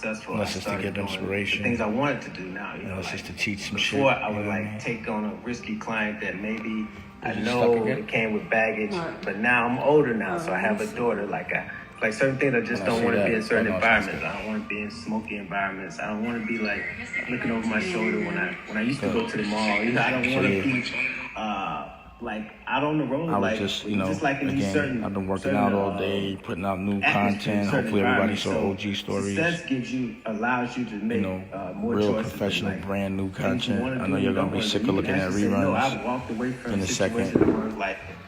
successful, I unless it's to started give doing the inspiration. things I wanted to do now. Unless it's to teach some shit. Before, I would you know what I mean? take on a risky client that maybe I you know stuck again? it came with baggage, but now I'm older now, so I have a daughter. Like certain things I just When I don't see want to that, be in certain I know it's environments. good. I don't want to be in smoky environments. I don't want to be like looking over my shoulder when I used to go to the mall. You know, I don't want to be like out on the road. I was like, just, like in these certain, I've been working out all day, putting out new content. Hopefully everybody saw OG stories. Success allows you to make more real choices, professional, like, brand new content. I know you're going to be sick of looking at reruns in a second.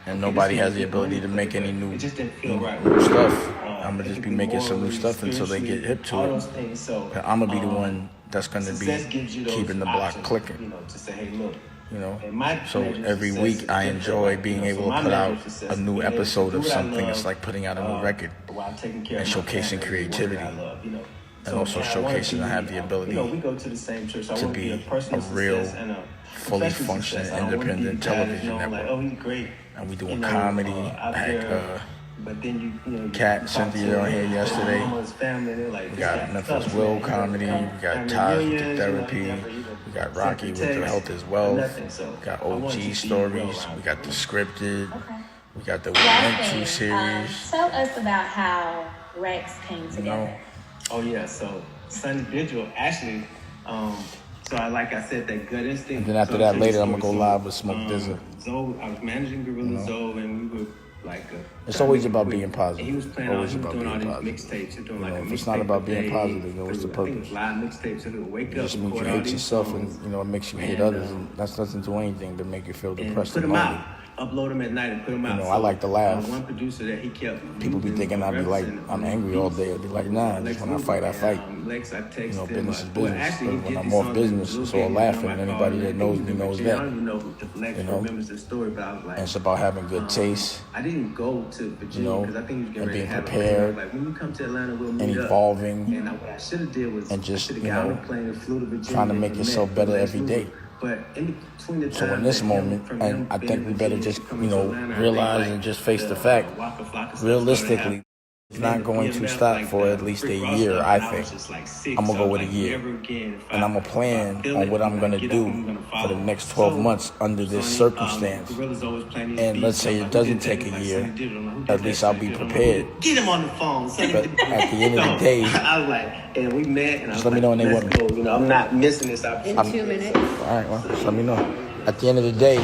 And nobody has the ability to make any new stuff. I'm going to just be making some new stuff until they get hip to it. I'm going to be the one that's going to be keeping the block clicking. So every week I enjoy being able to put out a new episode of something. It's like putting out a new record and showcasing creativity, and also showcasing I have the ability to be a real, fully functioning, independent television network. And we doing comedy. I had Kat and Cynthia on here yesterday. We got Memphis Will comedy. We got Taj with the therapy. We got Rocky with the health as wealth. We got OG stories. We got the scripted. We got the We Went To series. Tell us about how Rex came together. Oh yeah, so Sunny Vigil actually. So like I said, that gut instinct. And then after that, later I'm gonna go live with Smoke Dizza. Zoe, I was managing Gorilla Zoe, and we were like. It's always about being positive. He was playing always about being positive. Mixtapes. If it's not about being positive, then what's the purpose? Live mixtapes, so wake up. It just means you hate yourself, and it makes you hate others, and that doesn't do anything but make you feel depressed and lonely. Upload them at night and put them out. I like to laugh. One producer that he kept. People be thinking I'd be like, I'm angry all day. I'd be like, nah, just when I fight, I fight. Business is business. But when I'm off business, it's all laughing. And anybody that knows me knows that. And it's about having good taste. I didn't go to Virginia because I think and being prepared, and evolving, and just trying to make yourself better every day. So in this moment, and I think we better just, realize and just face the fact, realistically, it's not going to stop for at least a year, I think. I'm going to go with a year. And I'm going to plan on what I'm going to do for the next 12 months under this circumstance. And let's say it doesn't take a year, at least I'll be prepared. Get him on the phone. But at the end of the day, I was like, and we met. And just let me know when they want me. I'm not missing this opportunity. In 2 minutes. All right, well, just let me know. At the end of the day,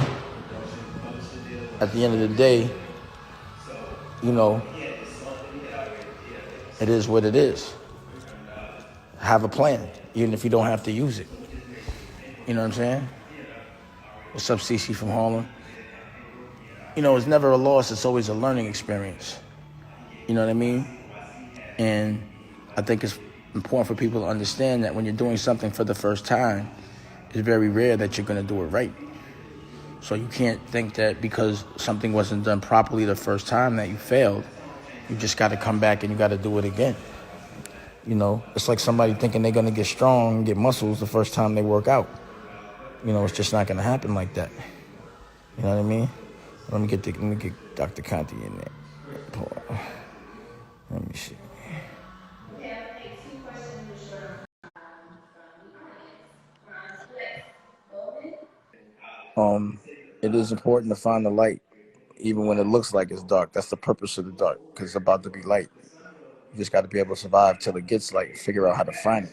it is what it is. Have a plan, even if you don't have to use it. You know what I'm saying? What's up, CC from Harlem? It's never a loss. It's always a learning experience. You know what I mean? And I think it's important for people to understand that when you're doing something for the first time, it's very rare that you're going to do it right. So you can't think that because something wasn't done properly the first time that you failed. You just got to come back and you got to do it again. It's like somebody thinking they're going to get strong and get muscles the first time they work out. It's just not going to happen like that. You know what I mean? Let me get Dr. Conti in there. Let me see. It is important to find the light, even when it looks like it's dark. That's the purpose of the dark, because it's about to be light. You just got to be able to survive till it gets light and figure out how to find it.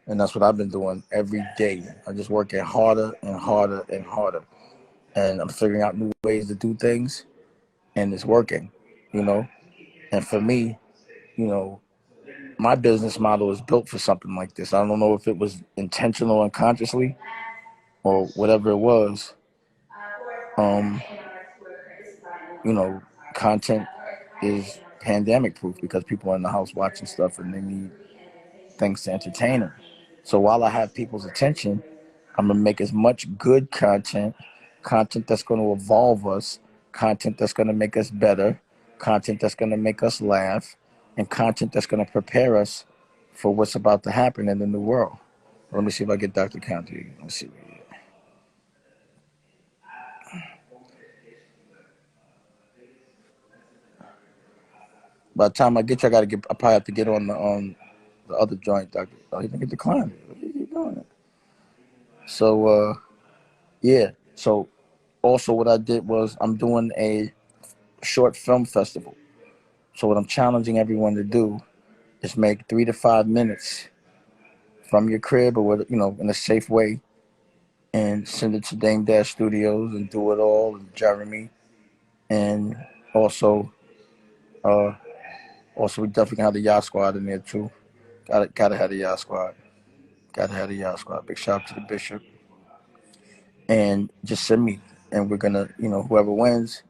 And that's what I've been doing every day. I'm just working harder and harder and harder. And I'm figuring out new ways to do things, and it's working, And for me, my business model is built for something like this. I don't know if it was intentional unconsciously or whatever it was. Content is pandemic proof because people are in the house watching stuff and they need things to entertain them. So while I have people's attention, I'm going to make as much good content that's going to evolve us, content that's going to make us better, content that's going to make us laugh, and content that's going to prepare us for what's about to happen in the new world. Let me see if I get Dr. Conti. Let's see. By the time I get you, I probably have to get on the other joint. He didn't get declined. What are you doing? So yeah. So also what I did was I'm doing a short film festival. So what I'm challenging everyone to do is make 3 to 5 minutes from your crib or in a safe way, and send it to Dame Dash Studios and do it all, and Jeremy, and also we definitely can have the Yacht Squad in there too. Gotta have the Yacht Squad. Gotta have the Yacht Squad. Big shout out to the Bishop. And just send me, and we're gonna, whoever wins,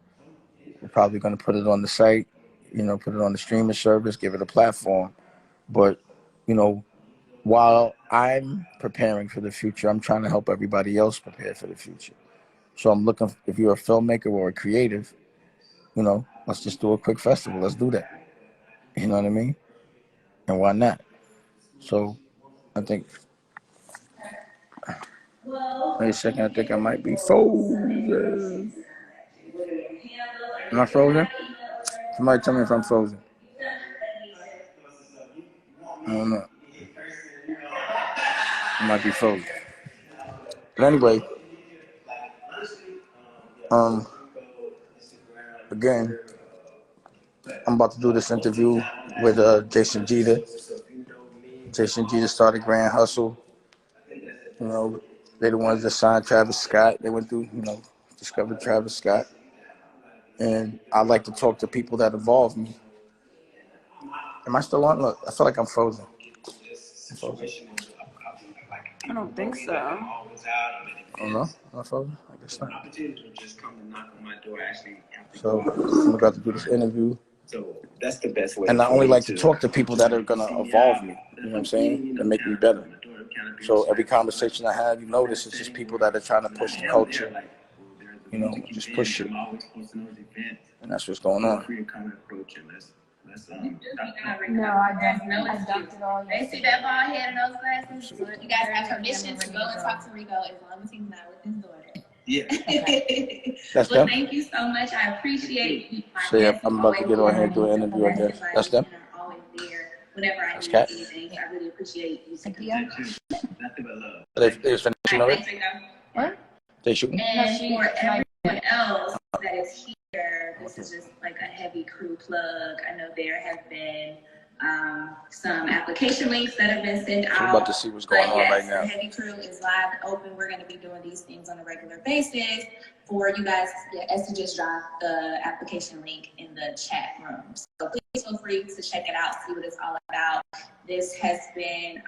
we're probably gonna put it on the site, put it on the streaming service, give it a platform. But, while I'm preparing for the future, I'm trying to help everybody else prepare for the future. So I'm looking, if you're a filmmaker or a creative, let's just do a quick festival. Let's do that. You know what I mean? And why not? So I think, wait a second, I think I might be frozen. Am I frozen? Somebody tell me if I'm frozen. I don't know. I might be frozen. But anyway, again, I'm about to do this interview with Jason Jeter. Jason Jeter started Grand Hustle. They're the ones that signed Travis Scott. They went through, discovered Travis Scott. And I like to talk to people that involve me. Am I still on? Look, I feel like I'm frozen. I don't think so. Oh no? I'm frozen? I guess not. So I'm about to do this interview. So that's the best way. And I only like to talk to people that are gonna evolve me. You know what I'm saying? And make me better. So every conversation I have, you notice it's just people that are trying to push the culture. Just push it. And that's what's going on. No, I dunked it all. They see that bald head and those glasses. You guys have permission to go and talk to Rico as long as he's not with his daughter. Yeah. That's well, them? thank you so much. I appreciate you. So yeah, I'm about to get on here and do an interview, I guess. That's them? Always there whenever I need anything. I really appreciate you. Nothing but love. They finishing already? What? They shooting? And for everyone else that is here, this is just like a heavy crew plug. I know there have been some application links that have been sent out. We're about to see what's going on right now. The heavy crew is live and open. We're going to be doing these things on a regular basis for you guys. Esther just dropped the application link in the chat room. So please feel free to check it out, see what it's all about. This has been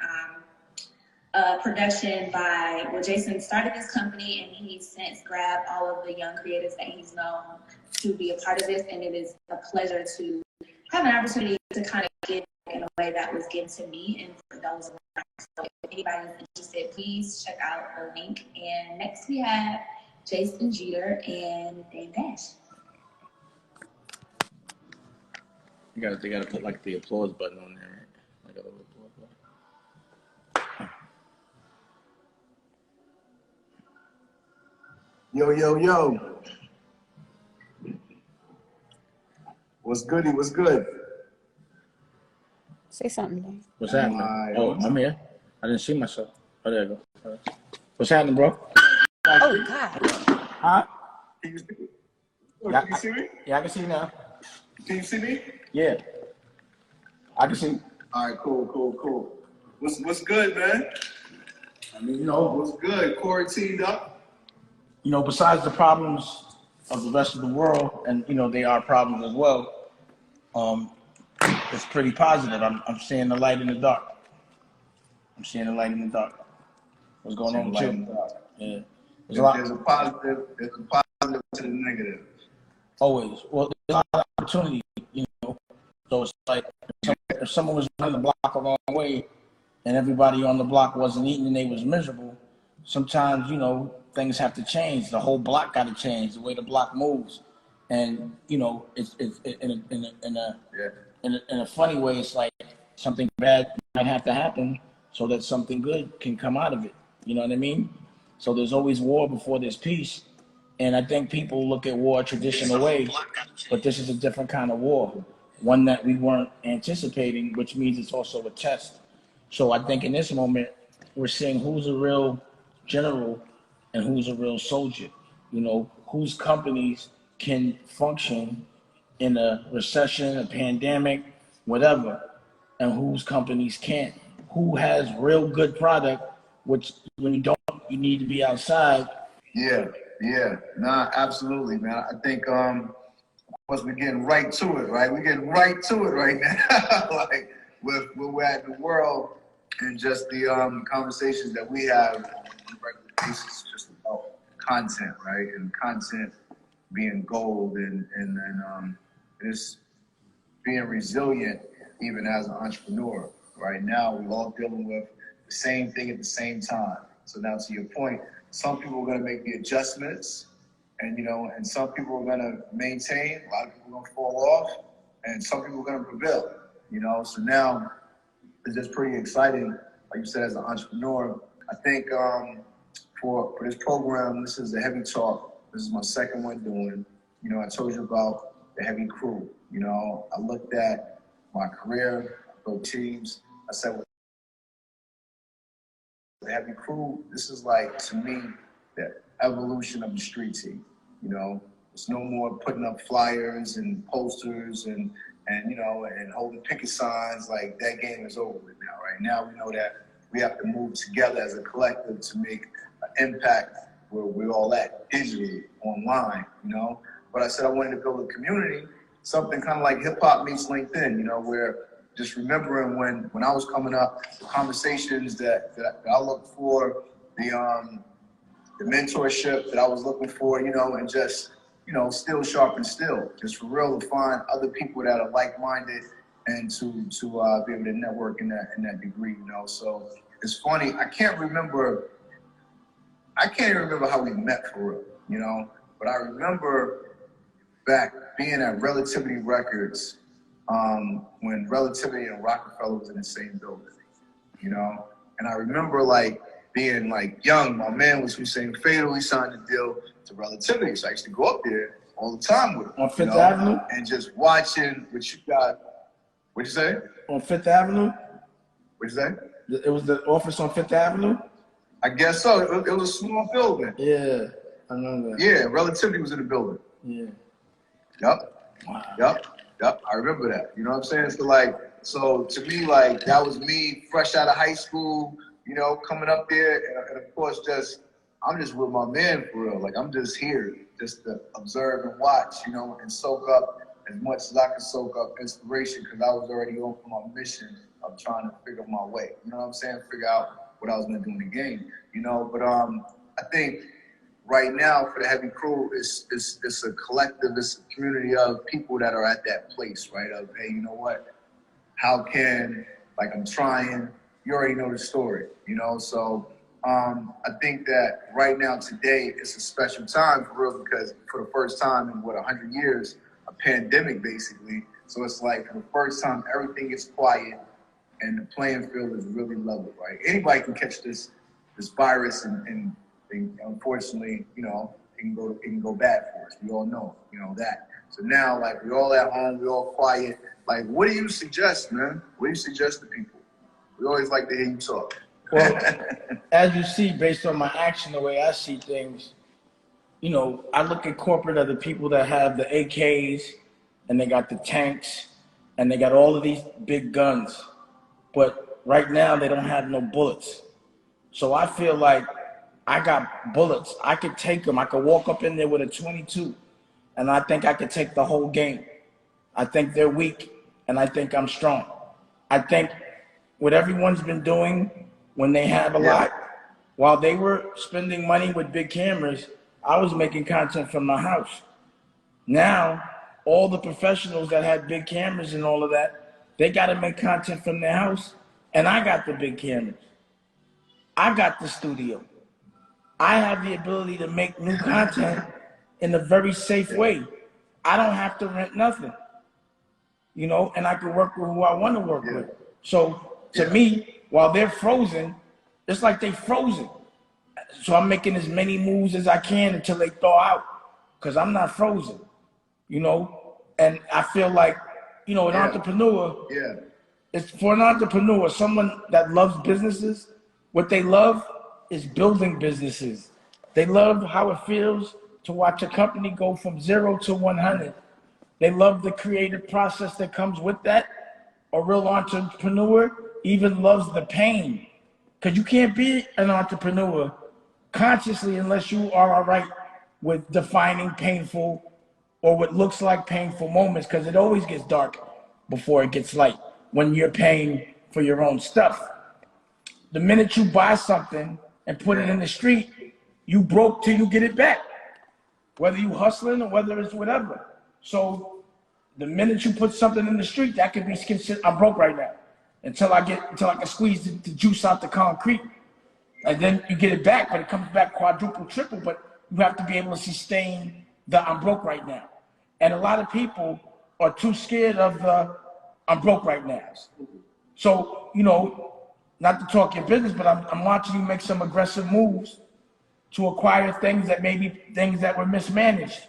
production by, Jason started this company and he's since grabbed all of the young creatives that he's known to be a part of this, and it is a pleasure to have an opportunity to kind of give in a way that was given to me and for those around. So if anybody is interested, please check out the link. And next we have Jason Jeter and Dame Dash. They gotta put like the applause button on there, right? Like a little applause button. Yo. What's goody? What's good? Say something, Dave. What's happening? Oh, I'm here. I didn't see myself. Oh, there you go. What's happening, bro? Oh, God. Huh? Can you see me? Yeah, I can see you now. Can you see me? Yeah. I can see. All right, cool. What's good, man? I mean, What's good? Quarantined up? Besides the problems of the rest of the world, and, they are problems as well, it's pretty positive. I'm seeing the light in the dark. What's going on with you? Yeah. There's a positive to the negative. Always. Well, there's a lot of opportunity, So it's like if someone was running the block a long way and everybody on the block wasn't eating and they was miserable, sometimes, things have to change. The whole block got to change, the way the block moves. And, it's in a funny way, it's like something bad might have to happen so that something good can come out of it. You know what I mean? So there's always war before there's peace. And I think people look at war a traditional way, but this is a different kind of war, one that we weren't anticipating, which means it's also a test. So I think in this moment, we're seeing who's a real general and who's a real soldier. You know, whose companies can function in a recession, a pandemic, whatever, and whose companies can't. Who has real good product, which when you don't, you need to be outside. Yeah, yeah, nah, absolutely, man. I think once we're getting right to it, right? We're getting right to it right now, like with where we're at in the world and just the conversations that we have on a regular basis, just about content, right? And content being gold and just being resilient, even as an entrepreneur. Right now, we're all dealing with the same thing at the same time. So now, to your point, some people are going to make the adjustments, and and some people are going to maintain. A lot of people are going to fall off, and some people are going to prevail. So now it's just pretty exciting. Like you said, as an entrepreneur, I think for this program, this is a heavy talk. This is my second one doing. I told you about the heavy crew. I looked at my career, I built teams. I said, with the heavy crew, this is like, to me, the evolution of the street team. It's no more putting up flyers and posters and holding picket signs. Like, that game is over with now. Right now, we know that we have to move together as a collective to make an impact where we're all at, digitally, online, But I said I wanted to build a community, something kind of like hip hop meets LinkedIn, where just remembering when I was coming up, the conversations that I looked for, the mentorship that I was looking for, and just, still sharp and still, just for real, to find other people that are like-minded and to be able to network in that degree, So it's funny, I can't even remember how we met for real, but I remember back being at Relativity Records when Relativity and Rockefeller was in the same building, and I remember being young. My man was Hussein Fatal. He signed a deal to Relativity, so I used to go up there all the time with him On Fifth Avenue? and just watching what you got. What'd you say? On Fifth Avenue? What'd you say? It was the office on Fifth Avenue? I guess so. It was a small building. Yeah, I remember that. Yeah, Relativity was in the building. Yeah. Yep. Wow. Yep. I remember that. You know what I'm saying? So to me, that was me fresh out of high school, coming up there. And of course, I'm just with my man for real. I'm just here just to observe and watch, and soak up as much as I could soak up inspiration, because I was already on for my mission of trying to figure my way. You know what I'm saying? Figure out what I was going to do in the game, But I think right now for the heavy crew, it's a collective, it's a community of people that are at that place, right? Of, hey, you know what? How can, I'm trying, you already know the story, So I think that right now, today, it's a special time for real, because for the first time in 100 years, a pandemic basically. So it's for the first time, everything is quiet and the playing field is really level, right? Anybody can catch this virus and unfortunately, it can go bad for us. We all know, that. So now, we're all at home, we're all quiet. What do you suggest, man? What do you suggest to people? We always like to hear you talk. Well, as you see, based on my action, the way I see things, I look at corporate as the people that have the AKs and they got the tanks and they got all of these big guns. But right now, they don't have no bullets. So I feel like I got bullets. I could take them. I could walk up in there with a 22, and I think I could take the whole game. I think they're weak, and I think I'm strong. I think what everyone's been doing when they have a lot, while they were spending money with big cameras, I was making content from my house. Now, all the professionals that had big cameras and all of that, they got to make content from their house, and I got the big cameras. I got the studio. I have the ability to make new content in a very safe way. I don't have to rent nothing, and I can work with who I want to work with. So to me, while they're frozen, it's like they frozen. So I'm making as many moves as I can until they thaw out, because I'm not frozen, And I feel like, an entrepreneur, It's for an entrepreneur, someone that loves businesses. What they love is building businesses. They love how it feels to watch a company go from 0 to 100. They love the creative process that comes with that. A real entrepreneur even loves the pain, because you can't be an entrepreneur consciously unless you are all right with defining painful or what looks like painful moments, because it always gets dark before it gets light when you're paying for your own stuff. The minute you buy something and put it in the street, you broke till you get it back, whether you hustling or whether it's whatever. So the minute you put something in the street, that could be considered, I'm broke right now, until I can squeeze the juice out the concrete. And then you get it back, but it comes back quadruple, triple, but you have to be able to sustain the I'm broke right now. And a lot of people are too scared of the I'm broke right now. So, you know, not to talk your business, but I'm watching you make some aggressive moves to acquire things that may be things that were mismanaged.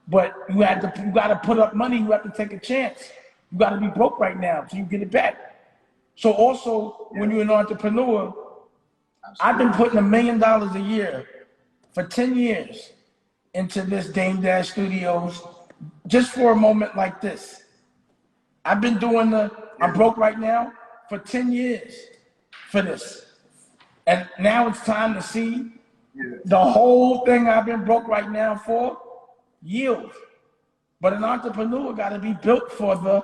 But you got to put up money, you have to take a chance. You got to be broke right now so you get it back. So also, when you're an entrepreneur, I've been putting $1 million a year for 10 years into this Dame Dash Studios just for a moment like this. I've been doing I'm broke right now for 10 years for this. And now it's time to see the whole thing I've been broke right now for yield. But an entrepreneur got to be built for the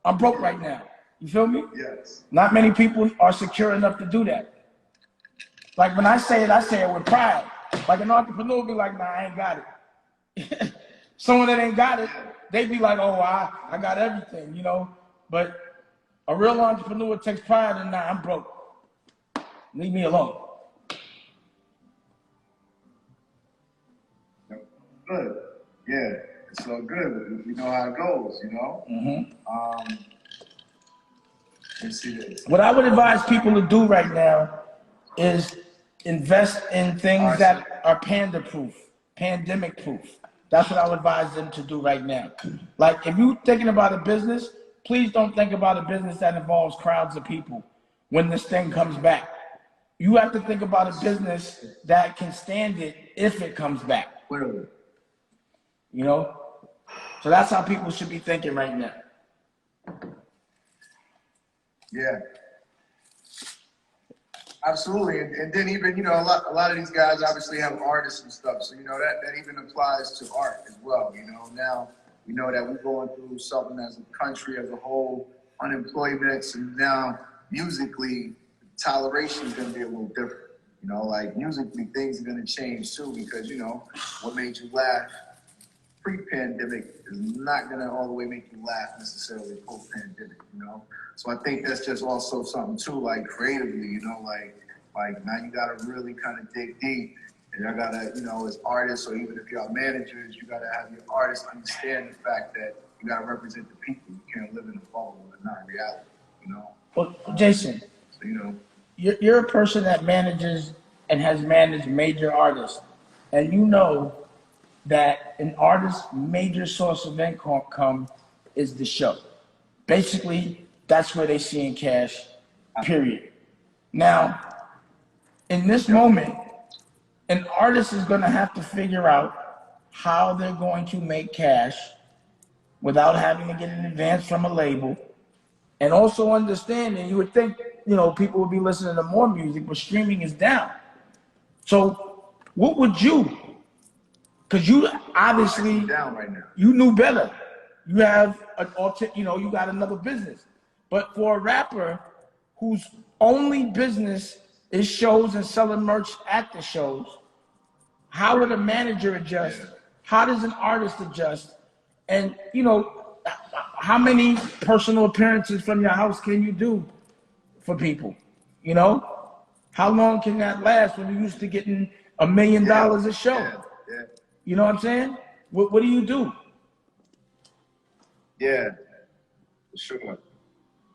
I'm broke right now. You feel me? Yes. Not many people are secure enough to do that. Like when I say it with pride. Like an entrepreneur be like, nah, I ain't got it. Someone that ain't got it, they be like, oh, I got everything, you know. But a real entrepreneur takes pride in, nah, I'm broke. Leave me alone. Good. Yeah, it's so good. We know how it goes, you know? Mm-hmm. Let's see this. What I would advise people to do right now is invest in things that are panda-proof, pandemic-proof. That's what I would advise them to do right now. Like, if you're thinking about a business, please don't think about a business that involves crowds of people when this thing comes back. You have to think about a business that can stand it if it comes back. You know? So that's how people should be thinking right now. Yeah. Absolutely. And then even, you know, a lot of these guys obviously have artists and stuff. So, you know, that even applies to art as well. You know, now we know that we're going through something as a country as a whole, unemployment. And now musically, toleration is going to be a little different. You know, like musically, things are going to change too, because, you know, what made you laugh pre-pandemic is not going to all the way make you laugh necessarily post-pandemic, you know? So I think that's just also something too, like creatively, you know, like now you got to really kind of dig deep, and you got to, you know, as artists, or even if you're managers, you got to have your artists understand the fact that you got to represent the people. You can't live in a bubble and not reality, you know? Well, Jason, so, you know, you're a person that manages and has managed major artists, and you know that an artist's major source of income is the show. Basically, that's where they see in cash, period. Now, in this moment, an artist is going to have to figure out how they're going to make cash without having to get an advance from a label, and also understanding, you would think, you know, people would be listening to more music, but streaming is down. So what would you, because you obviously, down right now. You knew better. You have you know, you got another business. But for a rapper whose only business is shows and selling merch at the shows, how would a manager adjust? How does an artist adjust? And, you know, how many personal appearances from your house can you do for people? You know? How long can that last when you're used to getting $1 million a show? Yeah. You know what I'm saying? What do you do? Yeah, sure.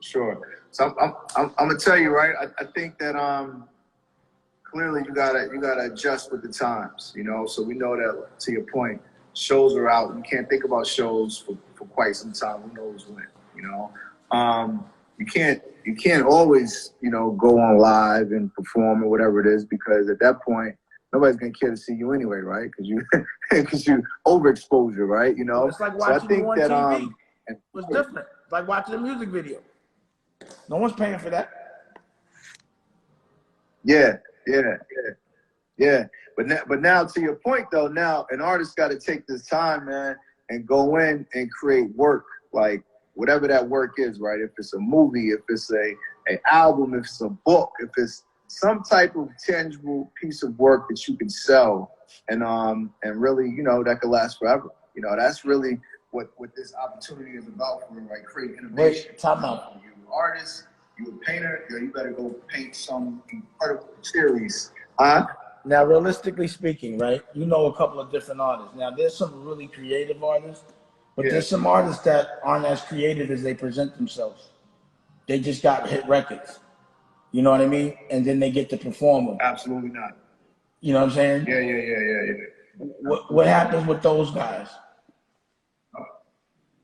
So I'm gonna tell you, right? I think that clearly you gotta adjust with the times, you know. So we know that, to your point, shows are out. You can't think about shows for quite some time. Who knows when, you know? you can't always, you know, go on live and perform or whatever it is, because at that point nobody's gonna care to see you anyway, right? Because you overexposure, right? You know. It's like watching you on TV. It's different. It's like watching a music video. No one's paying for that. Yeah. But now to your point though, now an artist got to take this time, man, and go in and create work, like whatever that work is, right? If it's a movie, if it's a album, if it's a book, if it's some type of tangible piece of work that you can sell and really, you know, that could last forever. You know, that's really what this opportunity is about for, like, creating innovation. Wait, time out. You're an artist, you're a painter, you better go paint some incredible series. Now, realistically speaking, right, you know a couple of different artists. Now, there's some really creative artists, but there's some artists that aren't as creative as they present themselves. They just got hit records. You know what I mean? And then they get to perform them. Absolutely not. You know what I'm saying? Yeah. What happens with those guys?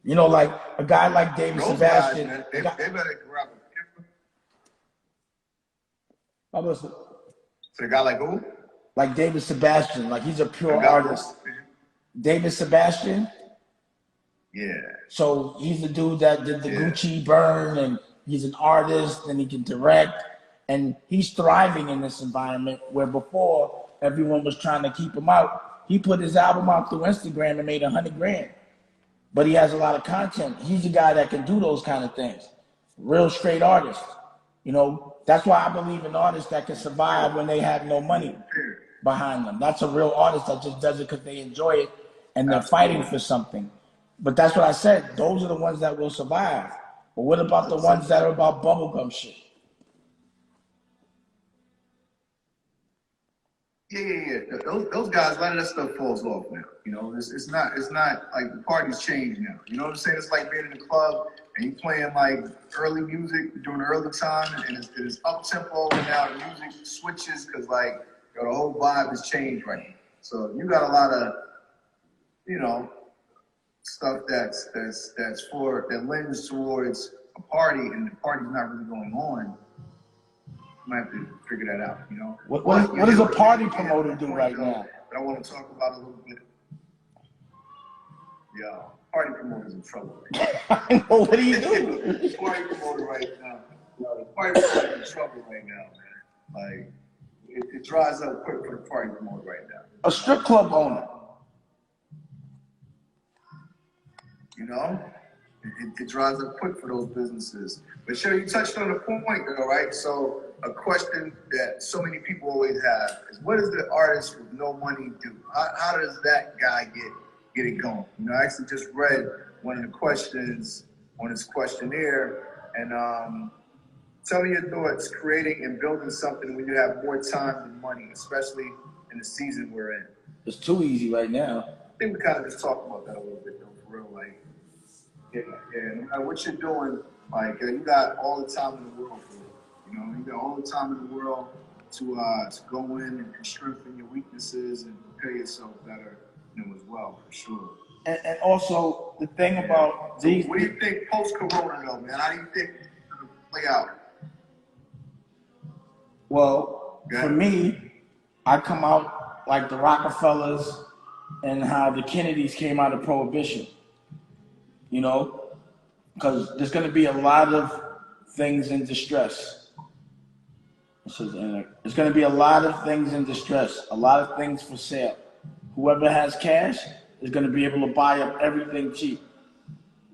You know, like a guy like David Sebastian. Guys, they better grab a So a guy like who? Like David Sebastian, like he's a pure artist. David Sebastian? Yeah. So he's the dude that did the Gucci burn, and he's an artist, and he can direct, and he's thriving in this environment where before everyone was trying to keep him out. He put his album out through Instagram and made $100,000, but he has a lot of content. He's a guy that can do those kind of things. Real straight artist. You know, that's why I believe in artists that can survive when they have no money behind them. That's a real artist that just does it because they enjoy it and they're fighting for something. But that's what I said. Those are the ones that will survive. But what about the ones that are about bubblegum shit? Yeah. Those guys, a lot of that stuff falls off now. You know, it's not like the party's changed now. You know what I'm saying? It's like being in a club and you playing like early music during the early time, and it's up tempo, and now the music switches because, like, you know, the whole vibe has changed right now. So you got a lot of, you know, stuff that lends towards a party, and the party's not really going on. You might have to figure that out, you know. What does a party promoter do right now? That I want to talk about a little bit. Yeah, party promoter's in trouble right now. What do you do? Party promoter right now. The party promoter's in trouble right now, man. Like, it dries up quick for the party promoter right now. A strip club owner. You know? It dries up quick for those businesses. But sure, you touched on a point though, right? So a question that so many people always have is, what does the artist with no money do? How does that guy get it going? You know, I actually just read one of the questions on his questionnaire, and tell me your thoughts creating and building something when you have more time than money, especially in the season we're in. It's too easy right now. I think we kind of just talked about that a little bit though, for real. Like, yeah, no matter what you're doing, like, you got all the time in the world for it. You know, you got all the time in the world to go in and strengthen your weaknesses and prepare yourself better, you know, as well, for sure. And also the thing about these. What do you think post-corona though, man? How do you think it's gonna play out? Well, for me, I come out like the Rockefellers and how the Kennedys came out of Prohibition. You know, because there's going to be a lot of things in distress. There's going to be a lot of things in distress, a lot of things for sale. Whoever has cash is going to be able to buy up everything cheap.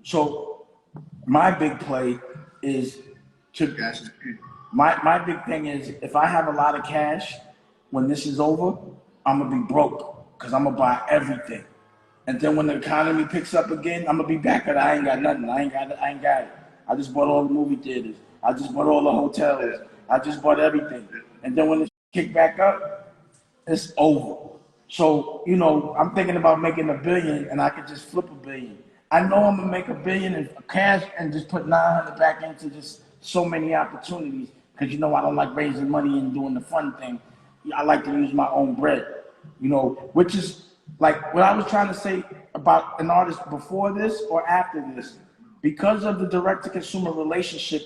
So my big play is to, my big thing is, if I have a lot of cash, when this is over, I'm going to be broke because I'm going to buy everything. And then when the economy picks up again, I'm gonna be back at I ain't got nothing. I ain't got it. I just bought all the movie theaters. I just bought all the hotels. I just bought everything. And then when it kick back up, it's over. So, you know, I'm thinking about making $1 billion, and I could just flip $1 billion. I know I'm gonna make $1 billion in cash and just put 900 back into just so many opportunities. Because, you know, I don't like raising money and doing the fun thing. I like to use my own bread, you know, which is like what I was trying to say about an artist before this or after this. Because of the direct-to-consumer relationship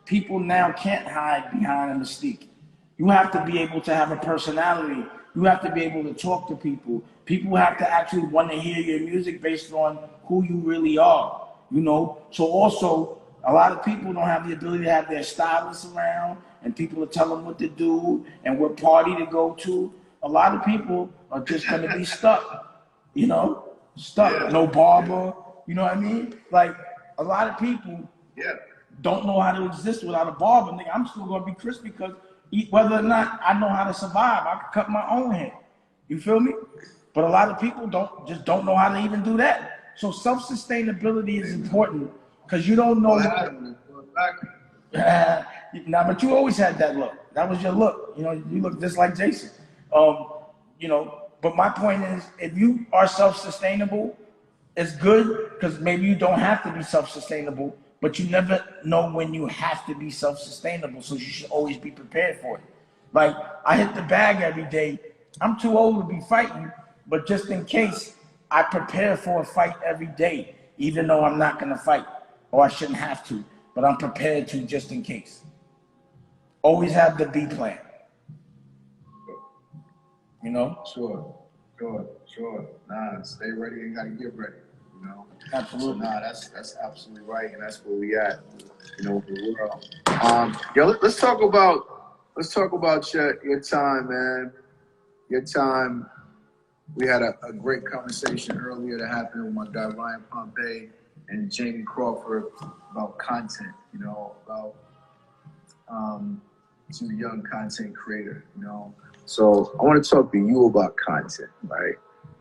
people now can't hide behind a mystique. You have to be able to have a personality. You have to be able to talk to people. People have to actually want to hear your music based on who you really are, you know? So also, a lot of people don't have the ability to have their stylists around and people to tell them what to do and what party to go to. A lot of people are just going to be stuck, you know? Stuck, no barber, you know what I mean? Like, a lot of people don't know how to exist without a barber. Nigga, I'm still going to be crispy because whether or not I know how to survive, I can cut my own hair. You feel me? But a lot of people don't know how to even do that. So self-sustainability is important because you don't know. Nah, but you always had that look. That was your look. You know, you look just like Jason. You know, but my point is, if you are self-sustainable, it's good because maybe you don't have to be self-sustainable, but you never know when you have to be self-sustainable, so you should always be prepared for it. Like, I hit the bag every day. I'm too old to be fighting, but just in case, I prepare for a fight every day, even though I'm not gonna fight, or I shouldn't have to, but I'm prepared to just in case. Always have the B plan. You know? Sure. Nah, stay ready and gotta get ready, you know? Absolutely. So nah, that's absolutely right, and that's where we at, you know, the world. Yo, let's talk about your time, man. Your time. We had a great conversation earlier that happened with my guy Ryan Pompey and Jamie Crawford about content, you know, about to a young content creator, you know. So I want to talk to you about content, right?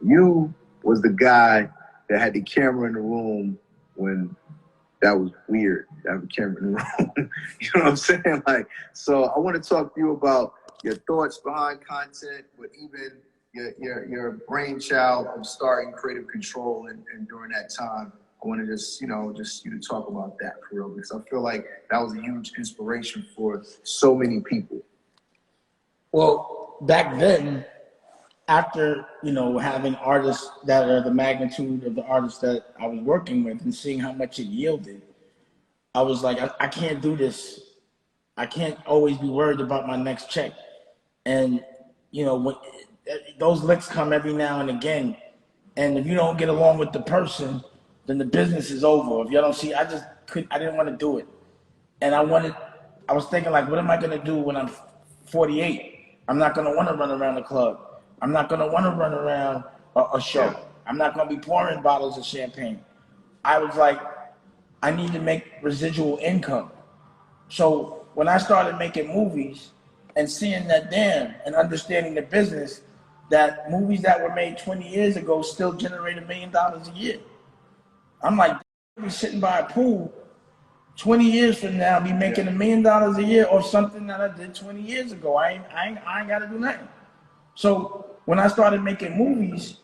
You was the guy that had the camera in the room when that was weird to have a camera in the room. You know what I'm saying? Like, so I want to talk to you about your thoughts behind content, but even your brainchild of starting Creative Control and during that time. I want to just you to talk about that for real, because I feel like that was a huge inspiration for so many people. Well, back then, after, you know, having artists that are the magnitude of the artists that I was working with and seeing how much it yielded, I was like, I can't do this. I can't always be worried about my next check. And, you know, when those licks come every now and again, and if you don't get along with the person, then the business is over. If you don't see, I didn't want to do it. And I was thinking, like, what am I going to do when I'm 48? I'm not going to want to run around the club. I'm not going to want to run around a show. I'm not going to be pouring bottles of champagne. I was like, I need to make residual income. So when I started making movies and seeing that and understanding the business, that movies that were made 20 years ago still generate $1 million a year. I'm like, I'll be sitting by a pool 20 years from now, be making $1 million a year or something that I did 20 years ago. I ain't got to do nothing. So when I started making movies,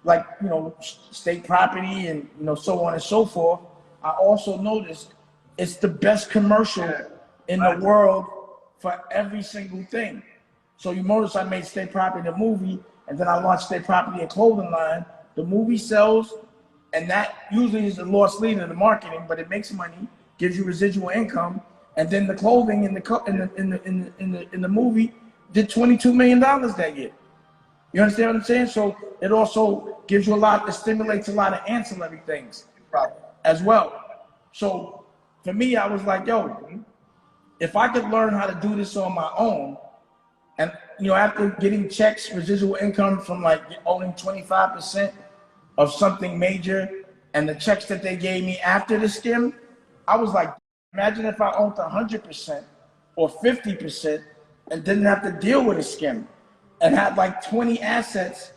like, you know, state property and, you know, so on and so forth, I also noticed it's the best commercial in the world for every single thing. So you notice I made State Property the movie, and then I launched State Property a clothing line. The movie sells, and that usually is the lost lead in the marketing, but it makes money, gives you residual income, and then the clothing in the movie did $22 million that year. You understand what I'm saying? So it also gives you it stimulates a lot of ancillary things as well. So for me, I was like, yo, if I could learn how to do this on my own, and, you know, after getting checks, residual income from like owning 25% of something major, and the checks that they gave me after the skim, I was like, imagine if I owned 100% or 50% and didn't have to deal with a skim and had like 20 assets,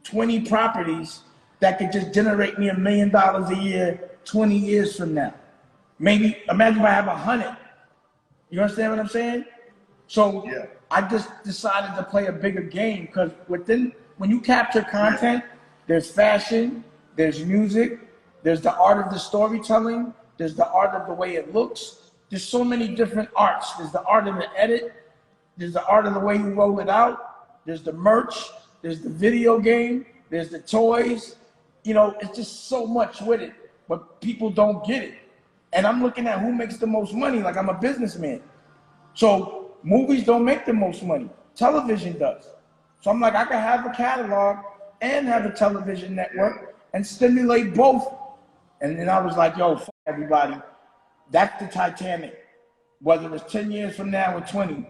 20 properties that could just generate me $1 million a year 20 years from now. Maybe imagine if I have 100. You understand what I'm saying? So I just decided to play a bigger game, because when you capture content, there's fashion, there's music, there's the art of the storytelling, there's the art of the way it looks. There's so many different arts. There's the art of the edit, there's the art of the way you roll it out, there's the merch, there's the video game, there's the toys. You know, it's just so much with it, but people don't get it. And I'm looking at who makes the most money, like I'm a businessman. So movies don't make the most money. Television does. So I'm like, I can have a catalog and have a television network and stimulate both. And then I was like, yo, fuck everybody. That's the Titanic. Whether it's 10 years from now or 20,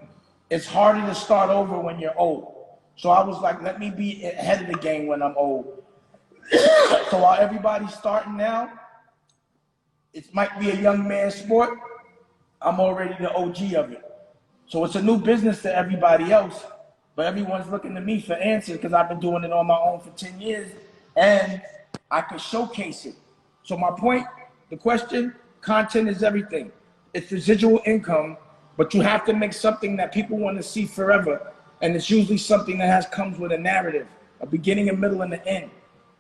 it's harder to start over when you're old. So I was like, let me be ahead of the game when I'm old. So while everybody's starting now, it might be a young man's sport, I'm already the OG of it. So it's a new business to everybody else, but everyone's looking to me for answers because I've been doing it on my own for 10 years and I can showcase it. So my point, the question, content is everything. It's residual income, but you have to make something that people want to see forever. And it's usually something that comes with a narrative, a beginning, a middle, and an end.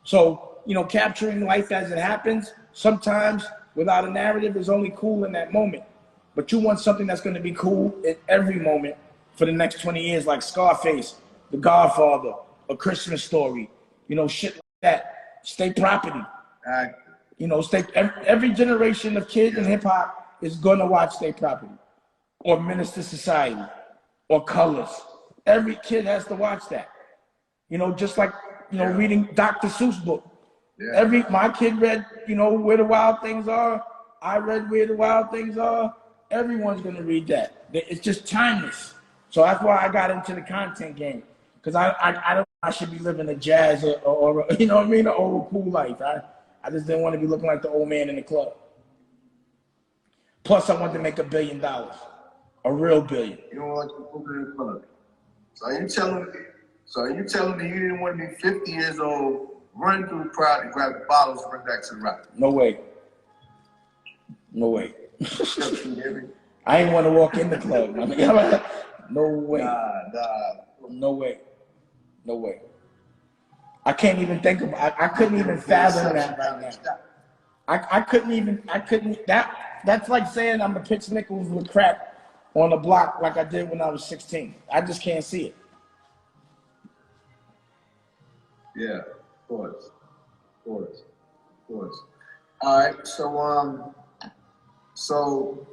So, you know, capturing life as it happens, sometimes without a narrative is only cool in that moment. But you want something that's going to be cool in every moment for the next 20 years, like Scarface, The Godfather, A Christmas Story, you know, shit like that. State Property. You know, every generation of kids in hip hop is going to watch State Property or Minister Society or Colors. Every kid has to watch that. You know, just like, you know, reading Dr. Seuss book. Yeah. My kid read, you know, Where the Wild Things Are. I read Where the Wild Things Are. Everyone's gonna read that. It's just timeless. So that's why I got into the content game. Because I should be living a jazz or you know what I mean, an old cool life. I just didn't want to be looking like the old man in the club. Plus, I wanted to make $1 billion, a real billion. You don't want to go in the club. So are you telling me you didn't want to be 50 years old, run through the crowd and grab the bottles and bring back to the rock? No way. No way. I ain't want to walk in the club. I mean, no way. No way. No way. I can't even think of. I couldn't even fathom that right now. I couldn't. That's like saying I'm gonna pitch nickels with crack on the block like I did when I was 16. I just can't see it. Yeah, of course. All right,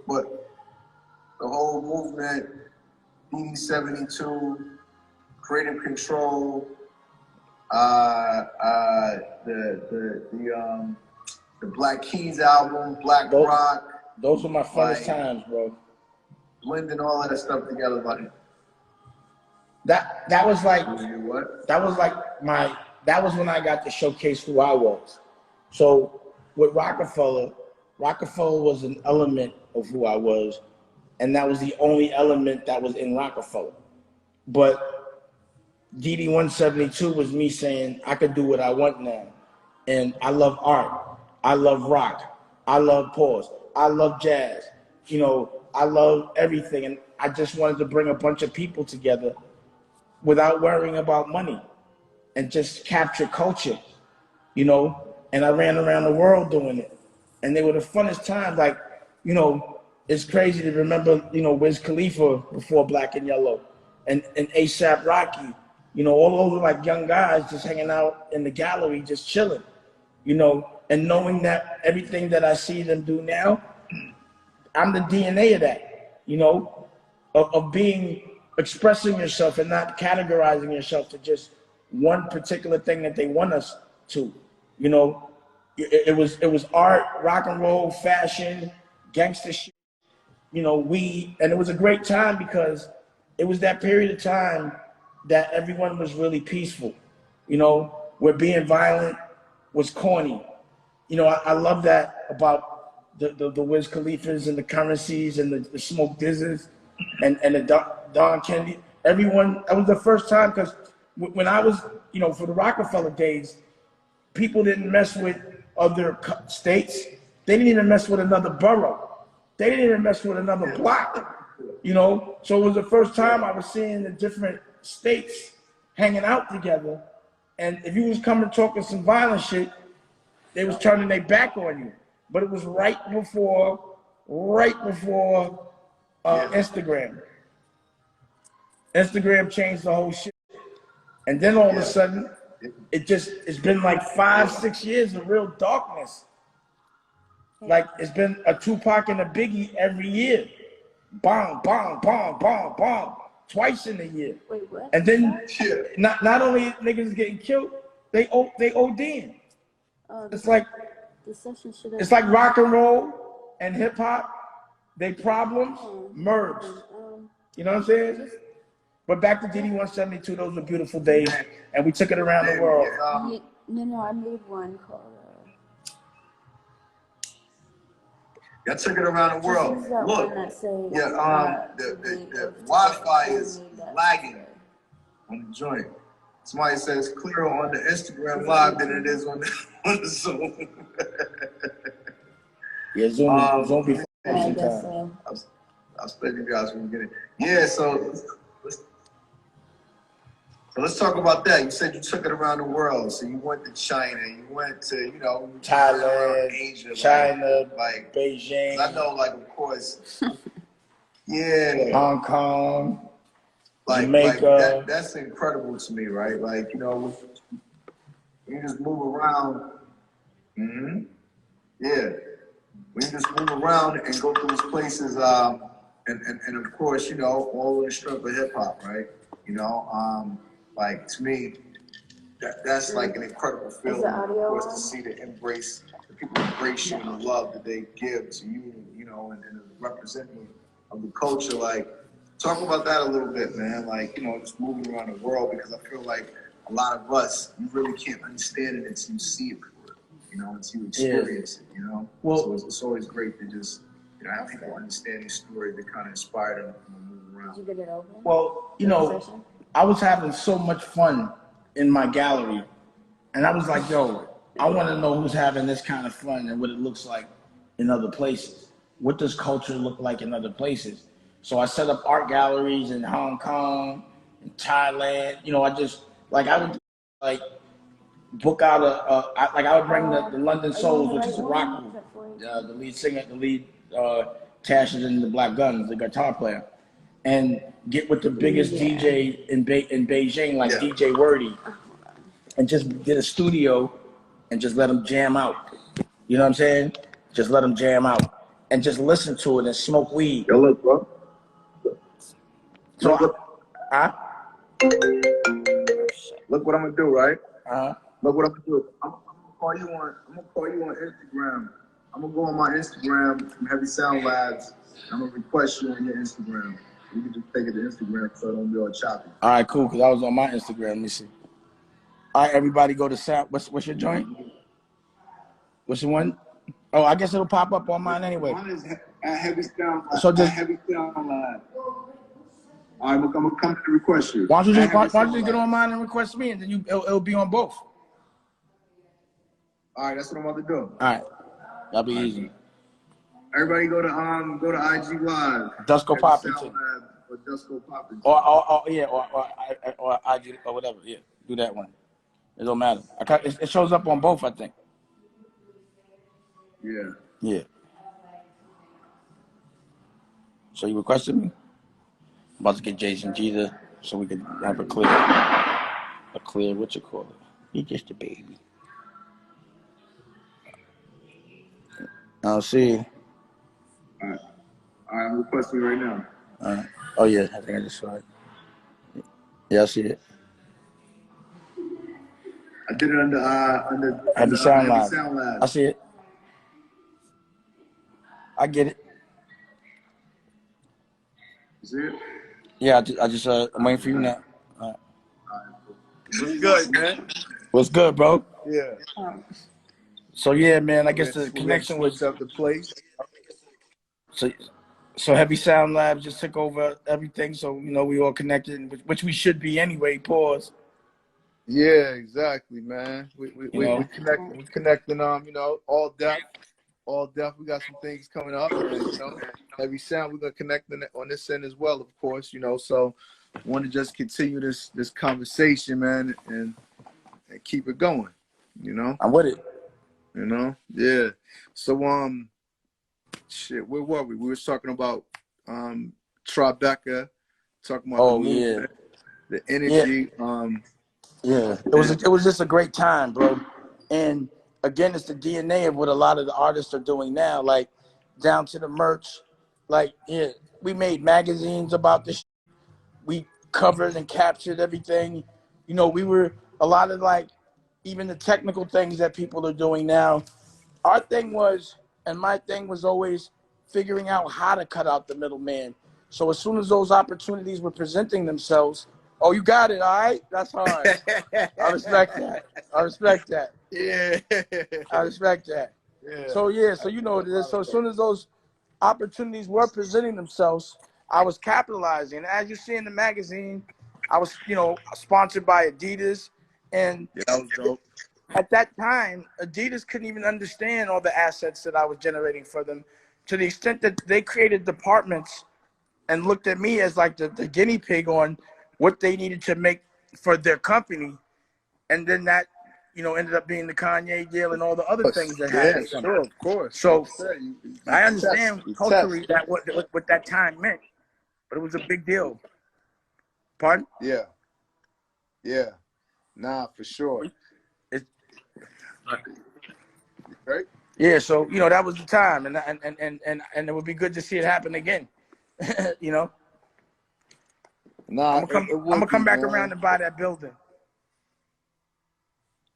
but the whole movement, B72, creative control, the Black Keys album, Black Rock. Those were my funnest times, bro. Blending all of that stuff together, buddy. That was like what? That was when I got to showcase who I was. So with Rockefeller was an element of who I was, and that was the only element that was in Rockefeller. But DD 172 was me saying I could do what I want now. And I love art. I love rock. I love pause. I love jazz. You know, I love everything. And I just wanted to bring a bunch of people together without worrying about money and just capture culture, you know? And I ran around the world doing it. And they were the funnest times. Like, you know, it's crazy to remember, you know, Wiz Khalifa before Black and Yellow and A$AP Rocky, you know, all over like young guys just hanging out in the gallery, just chilling, you know, and knowing that everything that I see them do now, I'm the DNA of that, you know, of expressing yourself and not categorizing yourself to just one particular thing that they want us to, you know. It was art, rock and roll, fashion, gangster shit, you know, weed. And it was a great time because it was that period of time that everyone was really peaceful, you know, where being violent was corny. You know, I love that about the Wiz Khalifas and the Currencies and the Smoke Dizzes and the Don Kennedy. Everyone, that was the first time, because when I was, you know, for the Rockefeller days, people didn't mess with other states. They didn't even mess with another borough. They didn't even mess with another block, you know? So it was the first time I was seeing the different states hanging out together. And if you was coming talking some violent shit, they was turning their back on you. But it was right before Instagram. Instagram changed the whole shit. And then all of a sudden, it's been like 5-6 years of real darkness. like it's been a Tupac and a Biggie every year. Bomb, bomb, bomb, bomb, bomb. Twice in a year. Wait, what? And then not only niggas getting killed, they ODing. It's like rock and roll and hip hop. They problems merge. You know what I'm saying? But back to DD 172, those were beautiful days, and we took it around the world. No, I made one called. Y'all took it around the world. Look, the Wi-Fi is lagging on the joint. Somebody says clearer on the Instagram live than it is on the Zoom. Yeah, Zoom be sometimes. I'll spend you guys from the beginning. Yeah, so let's talk about that. You said you took it around the world. So you went to China, you went to, Thailand, Asia, China, like Beijing. I know, like, of course, yeah, Hong Kong, Jamaica. Like that's incredible to me, right? Like, you just move around. Yeah, when you just move around and go through these places, and of course, all of the strength of hip hop, right? Like, to me, that's like an incredible feeling, of course, to see the people embrace you and the love that they give to you, and the representative of the culture. Like, talk about that a little bit, man. Like, just moving around the world, because I feel like a lot of us, you really can't understand it until you see it for it, until you experience it, Well, so it's always great to just, have people understand these stories that kind of inspire them to move around. Did you get it open? Well, I was having so much fun in my gallery, and I was like, yo, I want to know who's having this kind of fun and what it looks like in other places. What does culture look like in other places? So I set up art galleries in Hong Kong, in Thailand. I would book out I would bring the London Souls, which is a rock group. The lead singer, Tash is in the Black Guns, the guitar player, and get with the biggest DJ in Beijing, like DJ Wordy, and just get a studio and just let them jam out. You know what I'm saying? Just let them jam out and just listen to it and smoke weed. Yo, look, bro. So, look what I'm gonna do, right? Look what I'm gonna do. I'm gonna call you on Instagram. I'm gonna go on my Instagram from Heavy Sound Labs. I'm gonna request you on your Instagram. You can just take it to Instagram so it don't be all choppy. All right, cool. Cause I was on my Instagram. Let me see. All right, everybody, go to Sound. What's your joint? What's the one? Oh, I guess it'll pop up on mine anyway. Mine is at Heavy Sound. So just Heavy Sound Labs. All right, I'm gonna come to request you. Why don't you just get on mine and request me, and then it'll be on both. All right, that's what I'm about to do. All right, that'll be easy. Everybody go to IG Live. Dusko Poppin'. Or Dusko Poppin'. Or IG or whatever. Yeah, do that one. It don't matter. It shows up on both, I think. Yeah. Yeah. So you requested me? I'm about to get Jason Jeter so we can have a clear, what you call it? He's just a baby. I'll see. All right, I'm requesting right now. All right. Oh yeah, I think I just saw it. Yeah, I see it. I did it under Heavy Sound Lab. Sound Lab. I see it. I get it. You see it? Yeah, I'm waiting for you now. All right. What's good, man? What's good, bro? Yeah. So yeah, man, I guess the connection was up the place. So Heavy Sound Labs just took over everything, so we all connected, which we should be anyway. Pause. Yeah, exactly, man. We're connecting. All deaf. We got some things coming up, and Heavy Sound. We're gonna connect on this end as well, of course. So want to just continue this conversation, man, and keep it going. I'm with it. Yeah. So shit, where were we? We were talking about Tribeca, talking about the movement, the energy. Yeah. It was just a great time, bro. And again, it's the DNA of what a lot of the artists are doing now, like down to the merch. Like, yeah, we made magazines about this. We covered and captured everything. You know, we were a lot of like even the technical things that people are doing now. Our thing was, and my thing was always figuring out how to cut out the middleman. So as soon as those opportunities were presenting themselves, oh, you got it, all right? That's hard. I respect that. I respect that. Yeah. I respect that. Yeah. So yeah, so you know what it is. So as soon as those opportunities were presenting themselves, I was capitalizing. And as you see in the magazine, I was, you know, sponsored by Adidas. And Yeah, that was dope. at that time, Adidas couldn't even understand all the assets that I was generating for them, to the extent that they created departments and looked at me as like the guinea pig on what they needed to make for their company. And then that, you know, ended up being the Kanye deal and all the other things that Yeah, happened. sure, of course. So Like you I understand you culturally that what that time meant, but it was a big deal. Pardon? Yeah. Yeah. Nah, for sure. It, Right? yeah, so you know that was the time, and it would be good to see it happen again. You know, Nah, I'm gonna come back around and buy that building.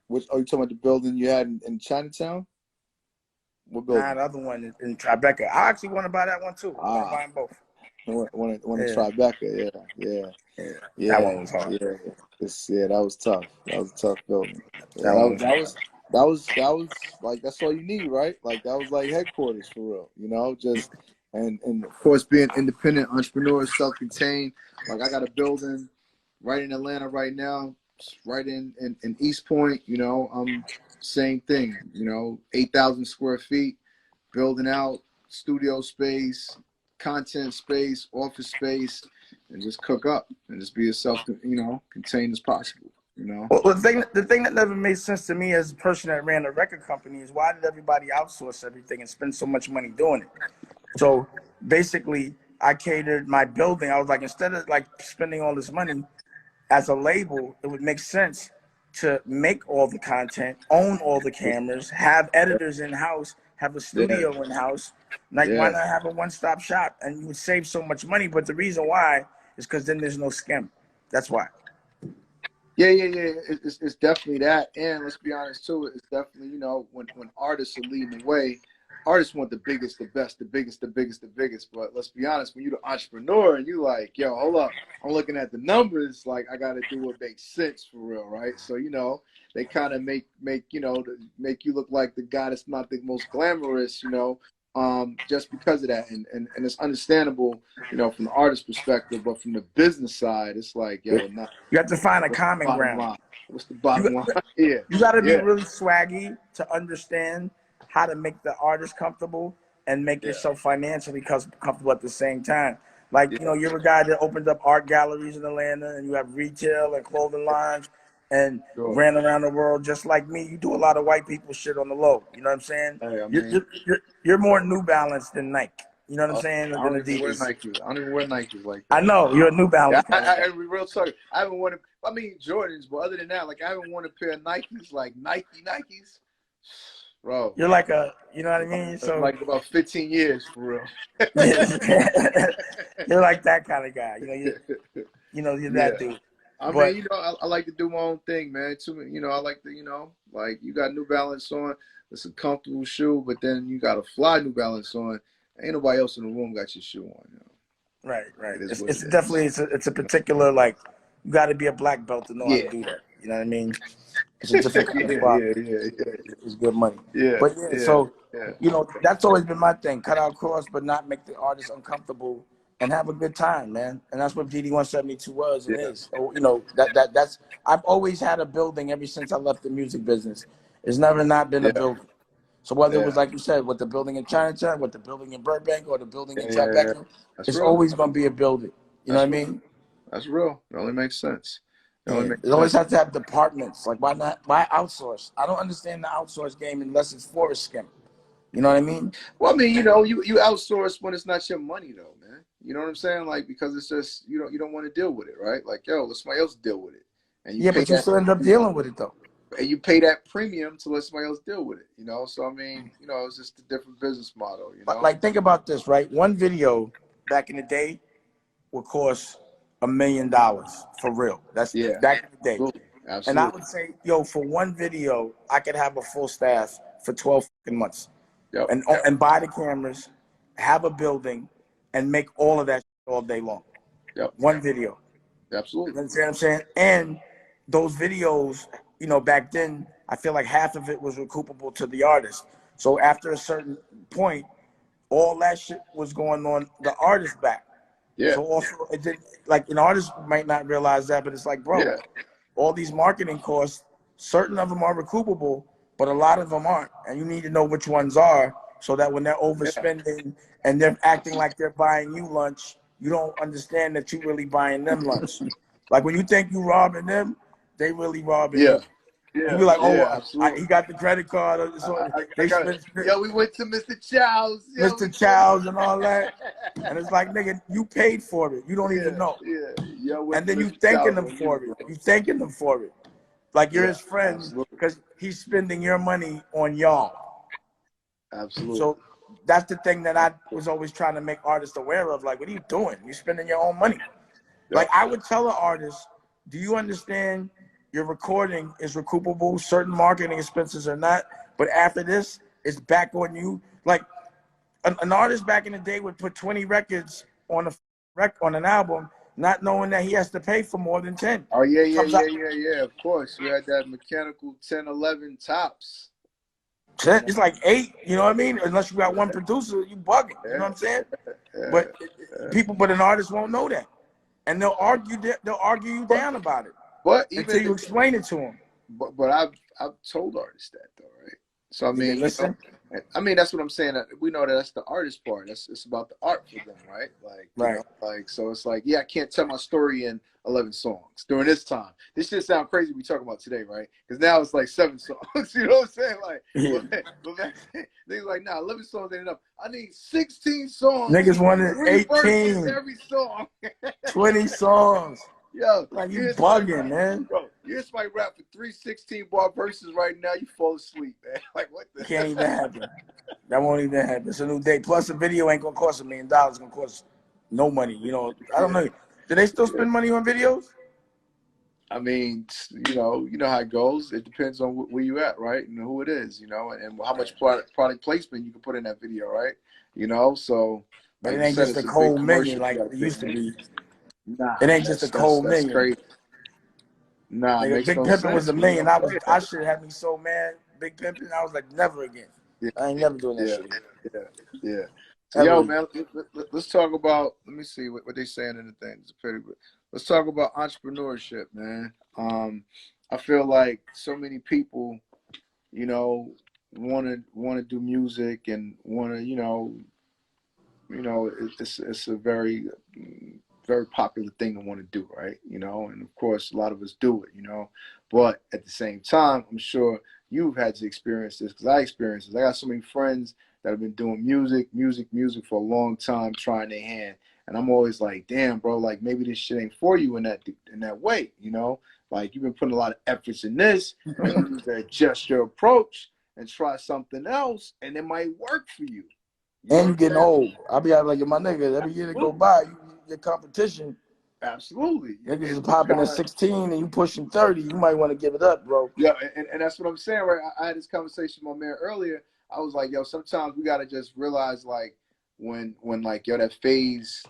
Which are you talking about, the building you had in Chinatown? What building? Nah, the other one in Tribeca. I actually want to buy that one too. I want to buy them both. One in Yeah. Tribeca, yeah. That one was hard. Yeah, that was tough. That was a tough building. Yeah, that was like, that's all you need, right? Like that was like headquarters for real, you know, just and of course being independent entrepreneur, self-contained. Like I got a building right in Atlanta right now, right in East Point, you know, same thing, you know, 8,000 square feet, building out studio space, content space, office space, and just cook up and just be as contained as possible, you know? Well, the thing that never made sense to me as a person that ran a record company is why did everybody outsource everything and spend so much money doing it? So basically, I catered my building. I was like, instead of like spending all this money as a label, it would make sense to make all the content, own all the cameras, have editors in-house, have a studio in-house. Like, why not have a one-stop shop? And you would save so much money. But the reason why is because then there's no scam. That's why. Yeah. It's definitely that. And let's be honest too, it's definitely, you know, when artists are leading the way, artists want the biggest, the best, the biggest. But let's be honest, when you're the entrepreneur and you like, yo, hold up, I'm looking at the numbers, like I gotta do what makes sense for real, right? So, you know, they kind of make you look like the guy that's not the most glamorous, you know, just because of that. And it's understandable, you know, from the artist perspective, but from the business side, it's like, yo, you have to find a common ground. Line? What's the bottom line? Yeah. You got to be really swaggy to understand how to make the artist comfortable and make yourself financially comfortable at the same time. Like, you know, you're a guy that opened up art galleries in Atlanta, and you have retail and clothing lines, and ran around the world just like me. You do a lot of white people shit on the low. You know what I'm saying? Hey, you're more New Balance than Nike. You know what I'm saying? I don't even wear Nikes. I don't even wear Nikes like that. I know you're a New Balance. I real talk. I haven't worn. I mean Jordans, but other than that, like I haven't worn a pair of Nikes, like Nikes. Bro, you're like a, you know what I mean? So like about 15 years for real. You're like that kind of guy. You're that dude. I mean, you know, I like to do my own thing, man. You know, I like to, you know, like you got New Balance on, it's a comfortable shoe, but then you got a fly New Balance on. Ain't nobody else in the room got your shoe on, you know. Right. It's definitely it's a particular, like, you got to be a black belt to know how to do that. You know what I mean? It's a different spot. It's good money. So you know, that's always been my thing. Cut out costs, but not make the artist uncomfortable and have a good time, man. And that's what GD 172 was and is. So, you know, that's I've always had a building ever since I left the music business. It's never not been a building. So whether it was, like you said, with the building in Chinatown, with the building in Burbank, or the building in Tribeca, it's always going to be a building. You know what I mean? That's real. It only makes sense. It always has to have departments. Like, why not? Why outsource? I don't understand the outsource game unless it's for a scam. You know what I mean? Well, I mean, you know, you outsource when it's not your money, though, man. You know what I'm saying? Like, because it's just you don't want to deal with it, right? Like, yo, let somebody else deal with it. And but you still end up dealing with it, though. and you pay that premium to let somebody else deal with it, you know? So, I mean, you know, it's just a different business model, you know? Like, think about this, right? One video back in the day would cost $1 million for real. That's back in the day. Absolutely. And I would say, yo, for one video, I could have a full staff for 12 fucking months. Yep. And buy the cameras, have a building, and make all of that all day long. Yep. One video. Absolutely. You understand what I'm saying? And those videos, you know, back then, I feel like half of it was recoupable to the artist. So after a certain point, all that shit was going on the artist back. Yeah. So also, it did, like, an artist might not realize that, but it's like, bro, all these marketing costs, certain of them are recoupable, but a lot of them aren't. And you need to know which ones are, so that when they're overspending and they're acting like they're buying you lunch, you don't understand that you really buying them lunch. Like, when you think you robbing them, they really robbing you. Yeah. You be like, oh, he got the credit card. Yo, we went to Mr. Chow's. Mr. Chow's and all that. And it's like, nigga, you paid for it. You don't even know. Yo, and then you thanking them for it. You thanking them for it. Like, you're his friend because he's spending your money on y'all. Absolutely. So that's the thing that I was always trying to make artists aware of. Like, what are you doing? You're spending your own money. Like, I would tell an artist, do you understand your recording is recoupable? Certain marketing expenses are not. But after this, it's back on you. Like, an artist back in the day would put 20 records on an album, not knowing that he has to pay for more than 10. Oh, yeah. Of course. You had that mechanical 10, 11 tops. It's like 8, you know what I mean? Unless you got one producer, you bugging. You know what I'm saying? But an artist won't know that. And they'll argue you down about it. But until you explain it to them. But I've told artists that though, right? So I mean, listen. I mean, that's what I'm saying. We know that that's the artist part. It's about the art for them, right? Like, right. You know, like, so it's like, I can't tell my story in 11 songs during this time. This shit sound crazy we talking about today, right? Because now it's like 7 songs. You know what I'm saying? Like, but back then, they like, 11 songs ain't enough. I need 16 songs. Niggas wanted 18 every song. 20 songs. Yo, like, you bugging, man. Bro, here's my rap for 3 16-bar verses right now. You fall asleep, man. Like, what the? Can't even happen. That won't even happen. It's a new day. Plus, a video ain't gonna cost $1 million. It's gonna cost no money. You know, I don't know. Do they still spend money on videos? I mean, you know how it goes. It depends on where you at, right? And who it is, you know, and how much product placement you can put in that video, right? You know, so. But it ain't just a cold million like it used to be. Nah, it ain't just a cold million. Crazy. Nah, Big Pimpin' was $1 million. I should have me so mad. Big Pimpin', I was like, never again. I ain't never doing that shit. Yeah. So, yo, man, let's talk about. Let me see what they saying in the thing. It's pretty good. Let's talk about entrepreneurship, man. I feel like so many people, you know, want to do music and want to, you know, it's a very popular thing to want to do, right? You know, and of course, a lot of us do it, you know. But at the same time, I'm sure you've had to experience this because I experienced this. I got so many friends that have been doing music for a long time, trying their hand. And I'm always like, damn, bro, like maybe this shit ain't for you in that way, you know? Like you've been putting a lot of efforts in this, and you need to adjust your approach and try something else, and it might work for you. And you getting old. I'll be out like, my nigga, every year that go by, your competition. Absolutely. Niggas is popping at 16 and you pushing 30. You might want to give it up, bro. Yeah, and that's what I'm saying, right? I had this conversation with my man earlier. I was like, yo, sometimes we got to just realize, like, when like, yo, that phase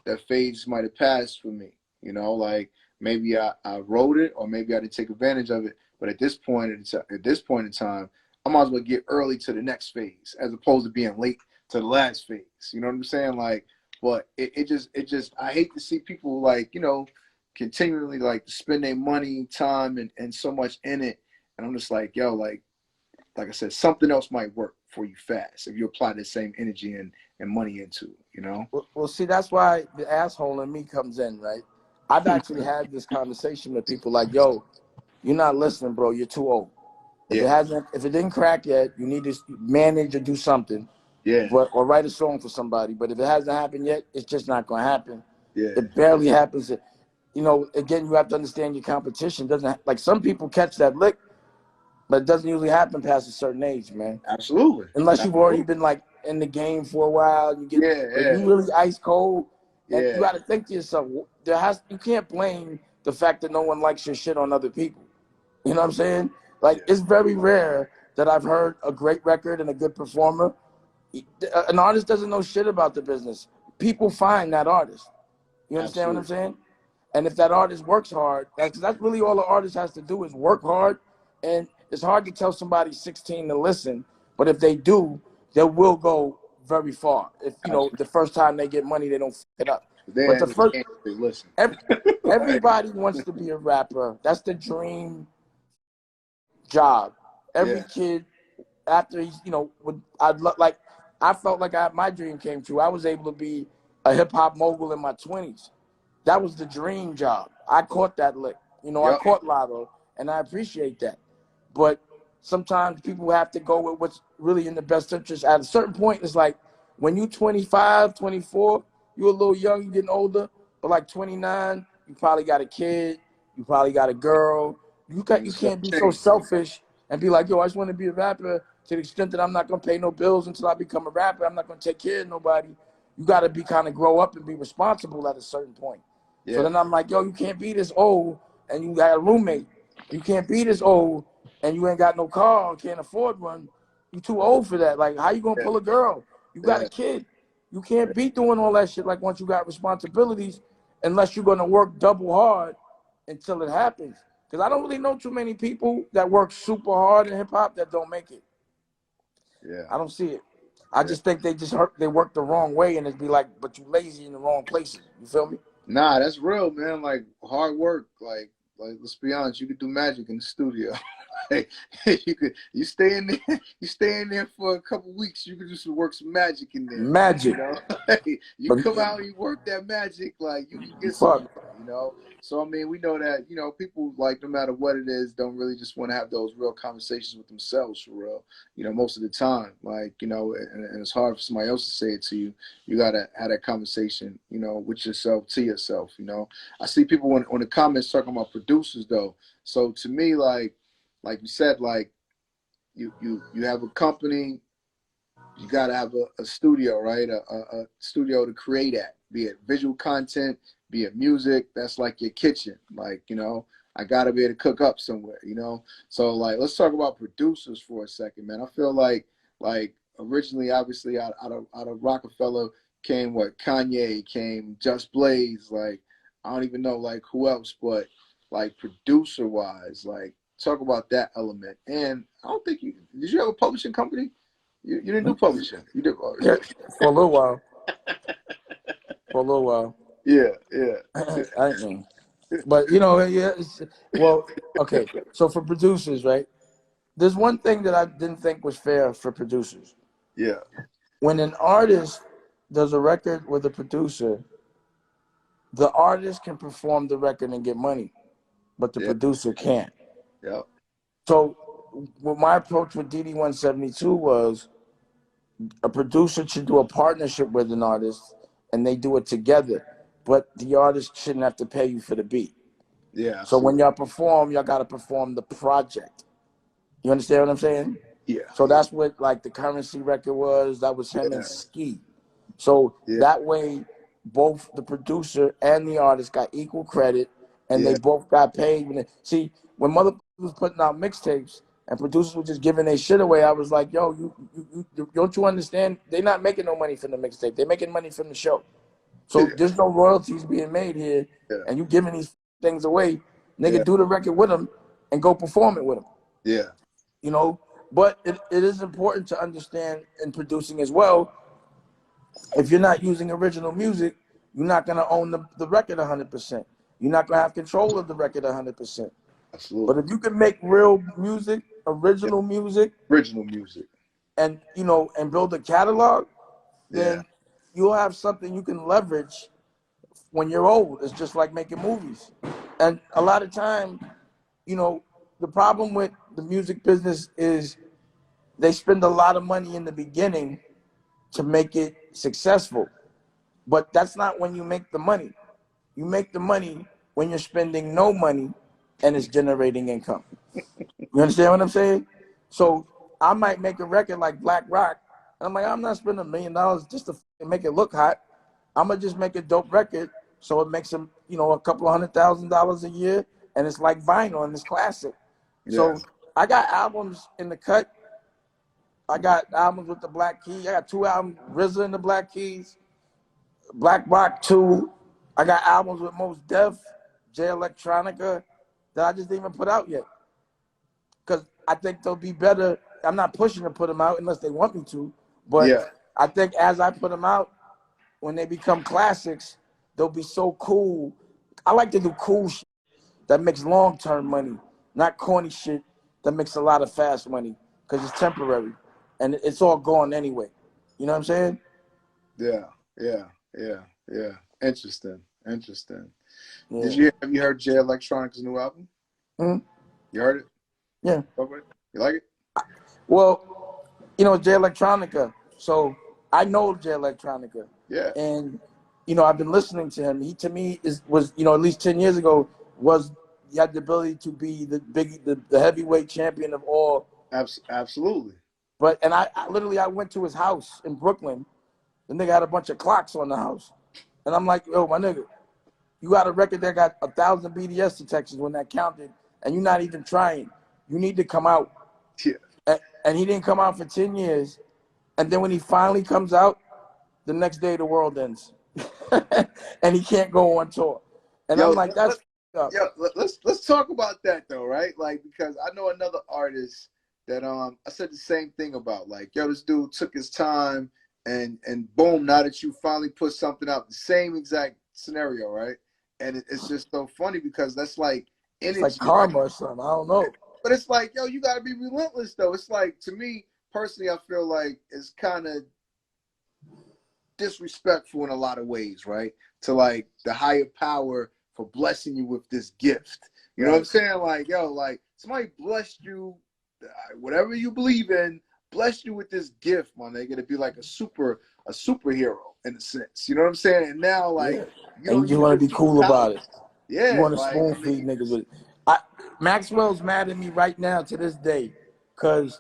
might have passed for me. You know, like, maybe I wrote it or maybe I didn't take advantage of it. But at this point in time, I might as well get early to the next phase as opposed to being late to the last phase. You know what I'm saying? Like, but it just I hate to see people, like, you know, continually like spend their money, time, and so much in it. And I'm just like, yo, like I said, something else might work for you fast if you apply the same energy and money into it, you know? Well, see, that's why the asshole in me comes in, right? I've actually had this conversation with people like, yo, you're not listening, bro. You're too old. If it didn't crack yet, you need to manage or do something. Yeah. Or write a song for somebody. But if it hasn't happened yet, it's just not going to happen. Yeah. It barely happens. You know, again, you have to understand your competition doesn't like some people catch that lick but it doesn't usually happen past a certain age, man. Absolutely. Unless you've already been like in the game for a while, you get. But if you really ice cold, and you got to think to yourself, you can't blame the fact that no one likes your shit on other people. You know what I'm saying? Like it's very rare that I've heard a great record and a good performer. An artist doesn't know shit about the business. People find that artist. You understand what I'm saying? And if that artist works hard, that's really all the artist has to do is work hard. And it's hard to tell somebody 16 to listen, but if they do, they will go very far. If you know the first time they get money, they don't fuck it up. But the first, listen. Everybody wants to be a rapper. That's the dream job. Every kid, after he's, I felt like my dream came true. I was able to be a hip hop mogul in my 20s. That was the dream job. I caught that lick. I caught Lotto, and I appreciate that. But sometimes people have to go with what's really in the best interest. At a certain point, it's like when you're 25, 24, you're a little young, you're getting older, but like 29, you probably got a kid, you probably got a girl. You can't be so selfish and be like, yo, I just want to be a rapper to the extent that I'm not going to pay no bills until I become a rapper. I'm not going to take care of nobody. You got to be kind of grow up and be responsible at a certain point. So then I'm like, yo, you can't be this old and you got a roommate. You can't be this old and you ain't got no car or can't afford one. You too old for that. Like, how you going to pull a girl? You got a kid. You can't be doing all that shit like once you got responsibilities unless you're going to work double hard until it happens. Because I don't really know too many people that work super hard in hip-hop that don't make it. I don't see it. I just think they work the wrong way and it'd be like, but you lazy in the wrong places. You feel me? Nah, that's real, man. Like hard work. Like let's be honest, you could do magic in the studio. Like, you stay in there for a couple weeks, you could just work some magic in there. Magic. You come out and you work that magic, like you can get something, So I mean, we know that, people, like, no matter what it is, don't really just want to have those real conversations with themselves for real. Most of the time, like, and it's hard for somebody else to say it to you. You gotta have that conversation, with yourself, to yourself. I see people on the comments talking about producers though. So to me, like you said, like you have a company, you gotta have a studio, right? A studio to create at, be it visual content, be it music. That's like your kitchen. Like, I gotta be able to cook up somewhere, So like, let's talk about producers for a second, man. I feel like originally, obviously, out of Rockefeller came Kanye, came Just Blaze, like I don't even know like who else, but like producer wise, like talk about that element. And I don't think did you have a publishing company? You didn't do publishing. You did for a little while. Yeah. I mean, but okay. So for producers, right? There's one thing that I didn't think was fair for producers. Yeah. When an artist does a record with a producer, the artist can perform the record and get money, but the producer can't. Yeah. So what my approach with DD172 was, a producer should do a partnership with an artist and they do it together, but the artist shouldn't have to pay you for the beat. Yeah. So when y'all perform, y'all got to perform the project. You understand what I'm saying? Yeah. So that's what like the Currency record was. That was him and Ski. So that way, both the producer and the artist got equal credit, and they both got paid. When motherfuckers was putting out mixtapes and producers were just giving their shit away, I was like, yo, you don't you understand? They're not making no money from the mixtape. They're making money from the show. So there's no royalties being made here, and you giving these things away. Nigga, do the record with them and go perform it with them. Yeah. But it is important to understand in producing as well, if you're not using original music, you're not going to own the record 100%. You're not going to have control of the record 100%. Absolutely. But if you can make real music, original music, and and build a catalog, then you'll have something you can leverage when you're old. It's just like making movies. And a lot of time, the problem with the music business is they spend a lot of money in the beginning to make it successful. But that's not when you make the money. You make the money when you're spending no money and it's generating income. You understand what I'm saying? So I might make a record like Black Rock. And I'm like, I'm not spending $1 million just to make it look hot. I'm gonna just make a dope record so it makes them, you know, a couple of $100,000 a year, and it's like vinyl and it's classic. Yeah. So I got albums in the cut. I got albums with the Black Keys. I got 2 albums, RZA and the Black Keys, Black Rock 2. I got albums with Mos Def, Jay Electronica that I just didn't even put out yet. Because I think they'll be better. I'm not pushing to put them out unless they want me to. But Yeah. I think as I put them out, when they become classics, they'll be so cool. I like to do cool shit that makes long-term money, not corny shit that makes a lot of fast money because it's temporary. And it's all gone anyway. You know what I'm saying? Yeah. Interesting. Yeah. Have you heard Jay Electronica's new album? Mhm. You heard it? Yeah. You like it? Well, you know, Jay Electronica. So I know Jay Electronica. Yeah. And, you know, I've been listening to him. He, to me, was, you know, at least 10 years ago, he had the ability to be the heavyweight champion of all. Absolutely. But, and I literally went to his house in Brooklyn. The nigga had a bunch of clocks on the house. And I'm like, yo, my nigga, you got a record that got 1,000 BDS detections when that counted, and you're not even trying. You need to come out. Yeah. And he didn't come out for 10 years. And then when he finally comes out, the next day the world ends. And he can't go on tour. And I'm like, that's up. Let's talk about that though, right? Like, because I know another artist that I said the same thing about. Like, yo, this dude took his time and boom, now that you finally put something out, the same exact scenario, right? And it's just so funny because that's like energy. It's like karma or something. I don't know. But it's like, yo, you gotta be relentless though. It's like, to me personally, I feel like it's kind of disrespectful in a lot of ways, right? To like the higher power for blessing you with this gift. You know what I'm saying? Like, yo, like somebody blessed you, whatever you believe in, blessed you with this gift, my nigga, to be like a superhero in a sense. You know what I'm saying? And now, like, you just want to be cool about it. Yeah. You want to spoon feed niggas with it. Maxwell's mad at me right now to this day because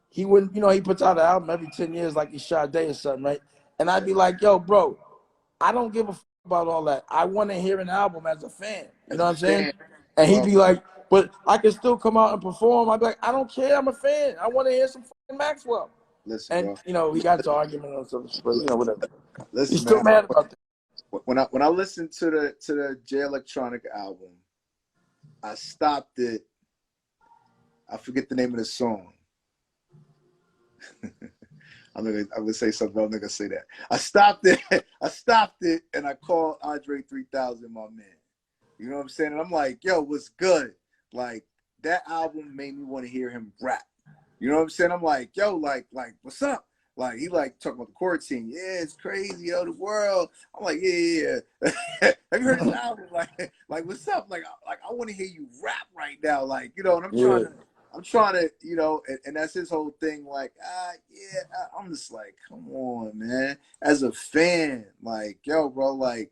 he wouldn't, you know, he puts out an album every 10 years like he's Sade or something, right? And I'd be like, yo, bro, I don't give a fuck about all that. I want to hear an album as a fan. You know what I'm saying? And he'd be like, but I can still come out and perform. I'd be like, I don't care. I'm a fan. I want to hear some fucking Maxwell. Listen, and, bro. You know, we got to argument on something, but, you know, whatever. Listen, He's still mad about that. When I listened to the Jay Electronica album, I stopped it. I forget the name of the song. I'm gonna say something. I'm not gonna say that. I stopped it, and I called Andre 3000 my man. You know what I'm saying? And I'm like, yo, what's good? Like, that album made me want to hear him rap. You know what I'm saying? I'm like, yo, like, what's up? Like, he like talking about the quarantine. Yeah, it's crazy, yo, the world. I'm like, yeah. Have you heard this album? Like, what's up? Like I want to hear you rap right now. Like, you know, and I'm trying to, you know, and that's his whole thing. Like, I'm just like, come on, man. As a fan, like, yo, bro, like,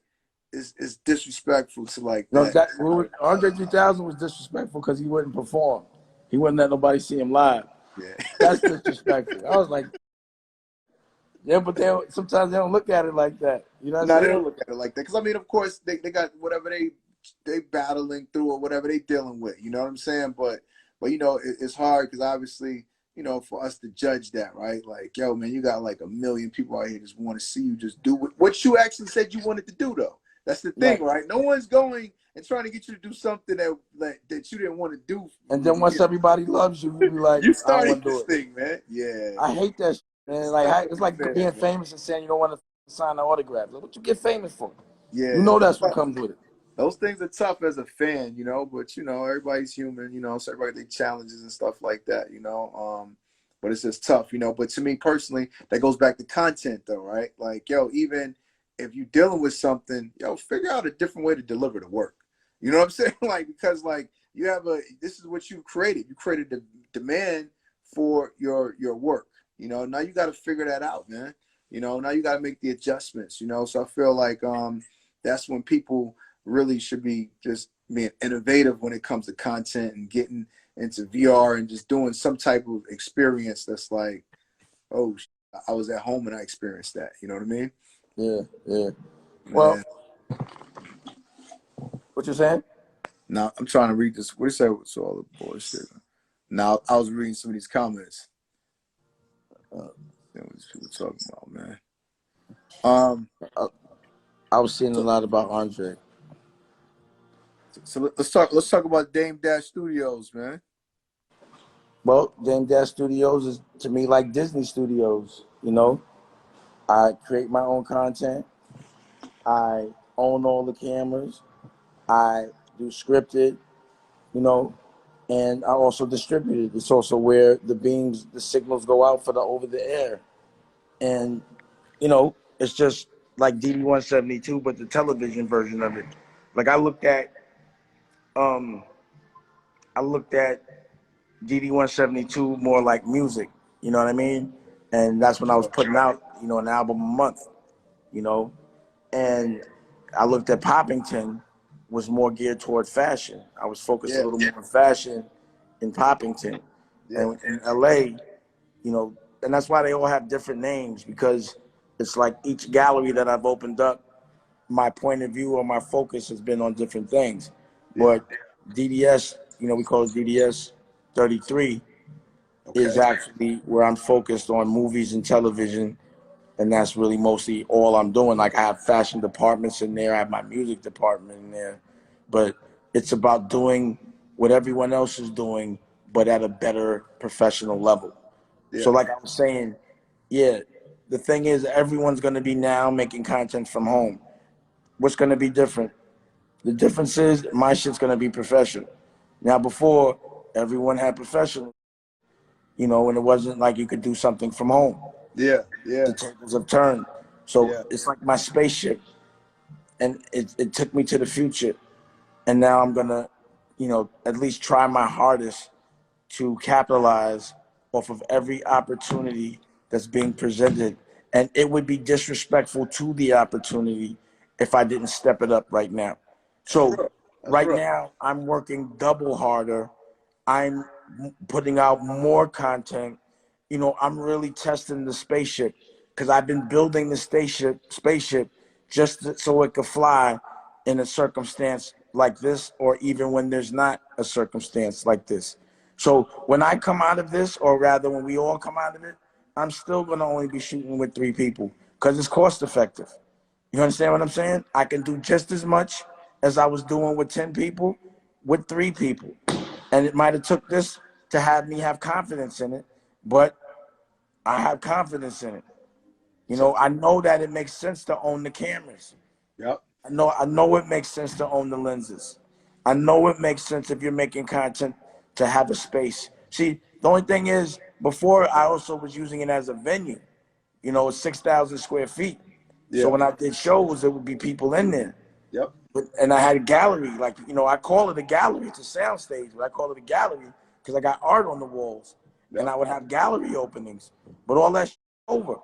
it's disrespectful to like that. Andre 3000 was disrespectful because he wouldn't perform. He wouldn't let nobody see him live. Yeah. That's disrespectful. I was like, yeah, but sometimes they don't look at it like that. You know what I'm saying? They don't look at it like that. Because, I mean, of course, they got whatever they battling through or whatever they dealing with. You know what I'm saying? But you know, it's hard because obviously, you know, for us to judge that, right? Like, yo, man, you got like 1 million people out here just want to see you just do what you actually said you wanted to do, though. That's the thing, right? No one's going and trying to get you to do something that you didn't want to do. And then once everybody loves you, you be like, you started I don't want to do thing, man. Yeah. I hate that shit, man. Like, it's like being famous and saying you don't want to sign an autograph. Like, what you get famous for? Yeah. You know that's what comes with it. Those things are tough as a fan, you know, but, you know, everybody's human, you know, so everybody has challenges and stuff like that, you know. But it's just tough, you know. But to me personally, that goes back to content, though, right? Like, yo, even if you're dealing with something, yo, figure out a different way to deliver the work. You know what I'm saying? Like, because, like, this is what you created. You created the demand for your work. You know, now you got to figure that out, man. You know, now you got to make the adjustments, you know. So I feel like that's when people really should be just being innovative when it comes to content and getting into VR and just doing some type of experience that's like, oh, I was at home and I experienced that. You know what I mean? Yeah, yeah. Man. Well, what you saying? Now I'm trying to read this. What do you say? What's all the bullshit? Now I was reading some of these comments. What these people talking about, man? I was seeing a lot about Andre. So let's talk about Dame Dash Studios, man. Well, Dame Dash Studios is to me like Disney Studios. You know, I create my own content. I own all the cameras. I do scripted. You know, and I also distribute it. It's also where the signals go out for the over the air, and you know, it's just like DD-172, but the television version of it. Like um, I looked at DD-172 more like music. You know what I mean? And that's when I was putting out, you know, an album a month. You know, and I looked at Poppington was more geared toward fashion. I was focused a little more on fashion in Poppington, and in LA, you know, and that's why they all have different names, because it's like each gallery that I've opened up, my point of view or my focus has been on different things. But DDS, you know, we call it DDS 33, is actually where I'm focused on movies and television, and that's really mostly all I'm doing. Like I have fashion departments in there, I have my music department in there, but it's about doing what everyone else is doing, but at a better professional level. So like I was saying, yeah, the thing is everyone's gonna be now making content from home. What's gonna be different? The difference is my shit's gonna be professional. Now before, everyone had professional, you know, and it wasn't like you could do something from home. Yeah. The tables have turned. So it's like my spaceship, and it took me to the future. And now I'm gonna, you know, at least try my hardest to capitalize off of every opportunity that's being presented. And it would be disrespectful to the opportunity if I didn't step it up right now. So right now, I'm working double harder. I'm putting out more content. You know, I'm really testing the spaceship, because I've been building the spaceship just so it could fly in a circumstance like this, or even when there's not a circumstance like this. So when I come out of this, or rather when we all come out of it, I'm still going to only be shooting with 3 people because it's cost effective. You understand what I'm saying? I can do just as much as I was doing with 10 people with 3 people. And it might have took this to have me have confidence in it, but I have confidence in it. You know, I know that it makes sense to own the cameras. Yep. I know it makes sense to own the lenses. I know it makes sense if you're making content to have a space. See, the only thing is, before I also was using it as a venue. You know, it's 6,000 square feet. So when I did shows, there would be people in there. Yep. And I had a gallery, like, you know, I call it a gallery. It's a sound stage, but I call it a gallery because I got art on the walls. And I would have gallery openings. But all that over.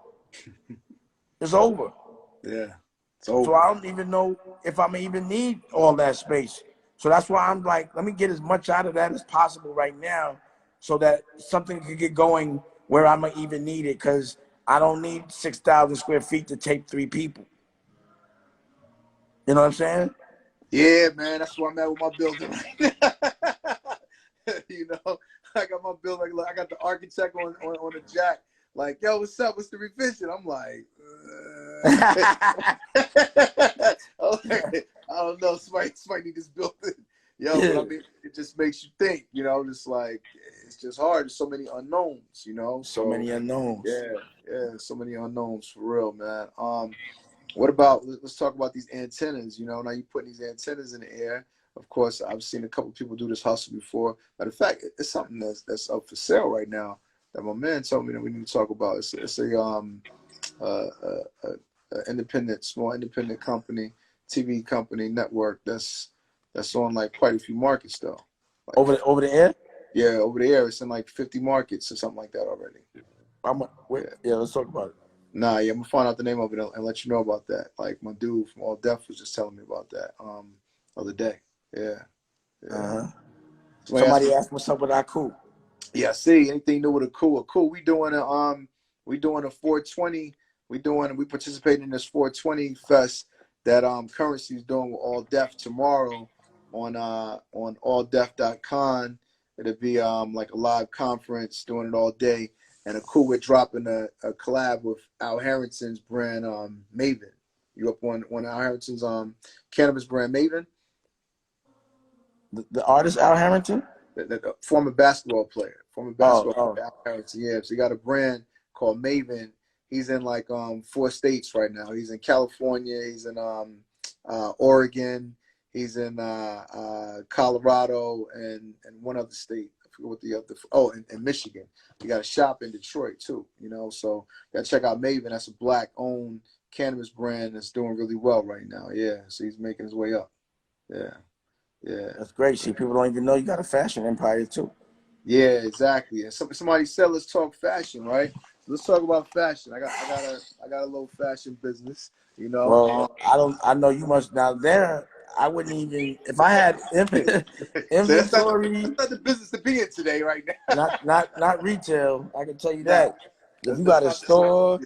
It's over. Yeah. So I don't even know if I'm even need all that space. So that's why I'm like, let me get as much out of that as possible right now, so that something could get going where I'm gonna even need it, because I don't need 6,000 square feet to take 3 people. You know what I'm saying? Yeah, man. That's where I'm at with my building right now. You know, I got my building. I got the architect on the jack. Like, yo, what's up? What's the revision? I'm like, I don't know. Somebody need this building. Yo, but I mean, it just makes you think. You know, just like it's just hard. There's so many unknowns. You know, so many unknowns. Yeah, so many unknowns for real, man. What about, let's talk about these antennas. You know, now you're putting these antennas in the air. Of course, I've seen a couple people do this hustle before. Matter of fact, it's something that's up for sale right now that my man told me that we need to talk about. It's a small independent company, TV company, network that's on like quite a few markets though. Like, over the air? Yeah, over the air. It's in like 50 markets or something like that already. Yeah, let's talk about it. Nah, yeah, I'm gonna find out the name of it and let you know about that. Like my dude from All Def was just telling me about that other day. Yeah. Uh-huh. Somebody asked me, Somebody asked what's up with our coup. yeah, see, anything new with a cool? A cool. We doing a 420. We participating in this 420 fest that Currency is doing with All Def tomorrow on alldef.com. It'll be like a live conference, doing it all day. And a cool, we're dropping a collab with Al Harrington's brand Maven. You up on Al Harrington's cannabis brand Maven? The artist Al Harrington? The former basketball player, Oh. Al Harrington. Yeah, so he got a brand called Maven. He's in like 4 states right now. He's in California. He's in Oregon. He's in Colorado and one other state. I forget what the other. Oh, and Michigan. We got a shop in Detroit too. You know, so gotta check out Maven. That's a Black-owned cannabis brand that's doing really well right now. Yeah, so he's making his way up. Yeah. Yeah, That's great. See, people don't even know you got a fashion empire too. yeah, exactly. And somebody said, "Let's talk fashion, right?" So let's talk about fashion. I got a little fashion business, you know. Well, I know you must. Now there, I wouldn't even if I had So that's inventory. not the business to be in today, right now. Not retail. I can tell you Nah, that. If you that's got a not. store,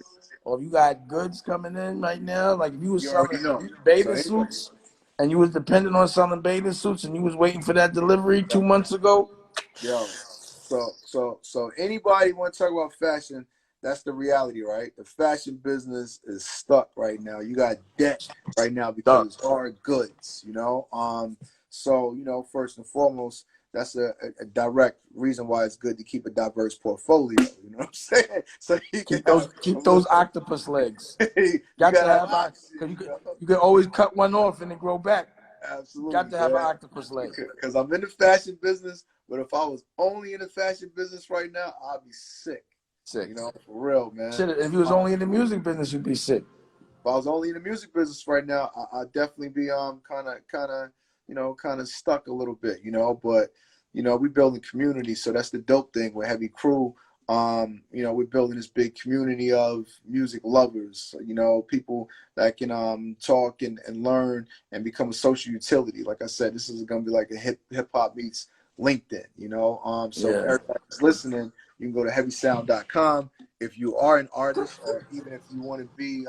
or if you got goods coming in right now, like if you was You already selling know. So bathing anyway, suits, and you was dependent on selling bathing suits, and you was waiting for that delivery 2 months ago. yo, so anybody want to talk about fashion? That's the reality, right? The fashion business is stuck right now. You got debt right now because Duck. it's hard goods, you know. So first and foremost, that's a direct reason why it's good to keep a diverse portfolio. You know what I'm saying? So you can have Keep a those little, octopus legs. you Got to gotta have have options, because you can always cut one off and it grow back. Got Absolutely, to have an man. octopus leg. Because I'm in the fashion business, but if I was only in the fashion business right now, I'd be sick. Sick. You know, for real, man. Shit, if you was only in the music business, you'd be sick. If I was only in the music business right now, I'd definitely be kind of stuck a little bit, But we building community, so that's the dope thing with Heavy Crew. We're building this big community of music lovers, people that can talk and learn and become a social utility. Like I said, this is gonna be like a hip hop meets LinkedIn, So for Yeah. everybody that's listening, you can go to heavysound.com. If you are an artist, or even if you want to be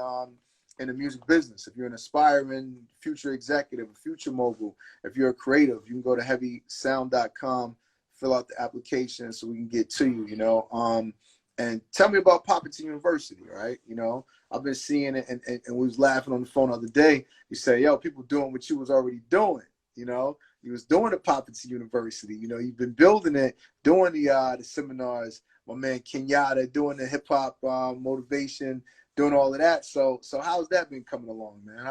in the music business, if you're an aspiring future executive, a future mogul, if you're a creative, you can go to heavysound.com, fill out the application so we can get to you, and tell me about Poppington University, right? I've been seeing it, and we was laughing on the phone the other day. You say, yo, people doing what you was already doing, You was doing the Poppington University, you've been building it, doing the seminars, my man Kenyatta, doing the hip hop motivation, doing all of that. So how's that been coming along, man?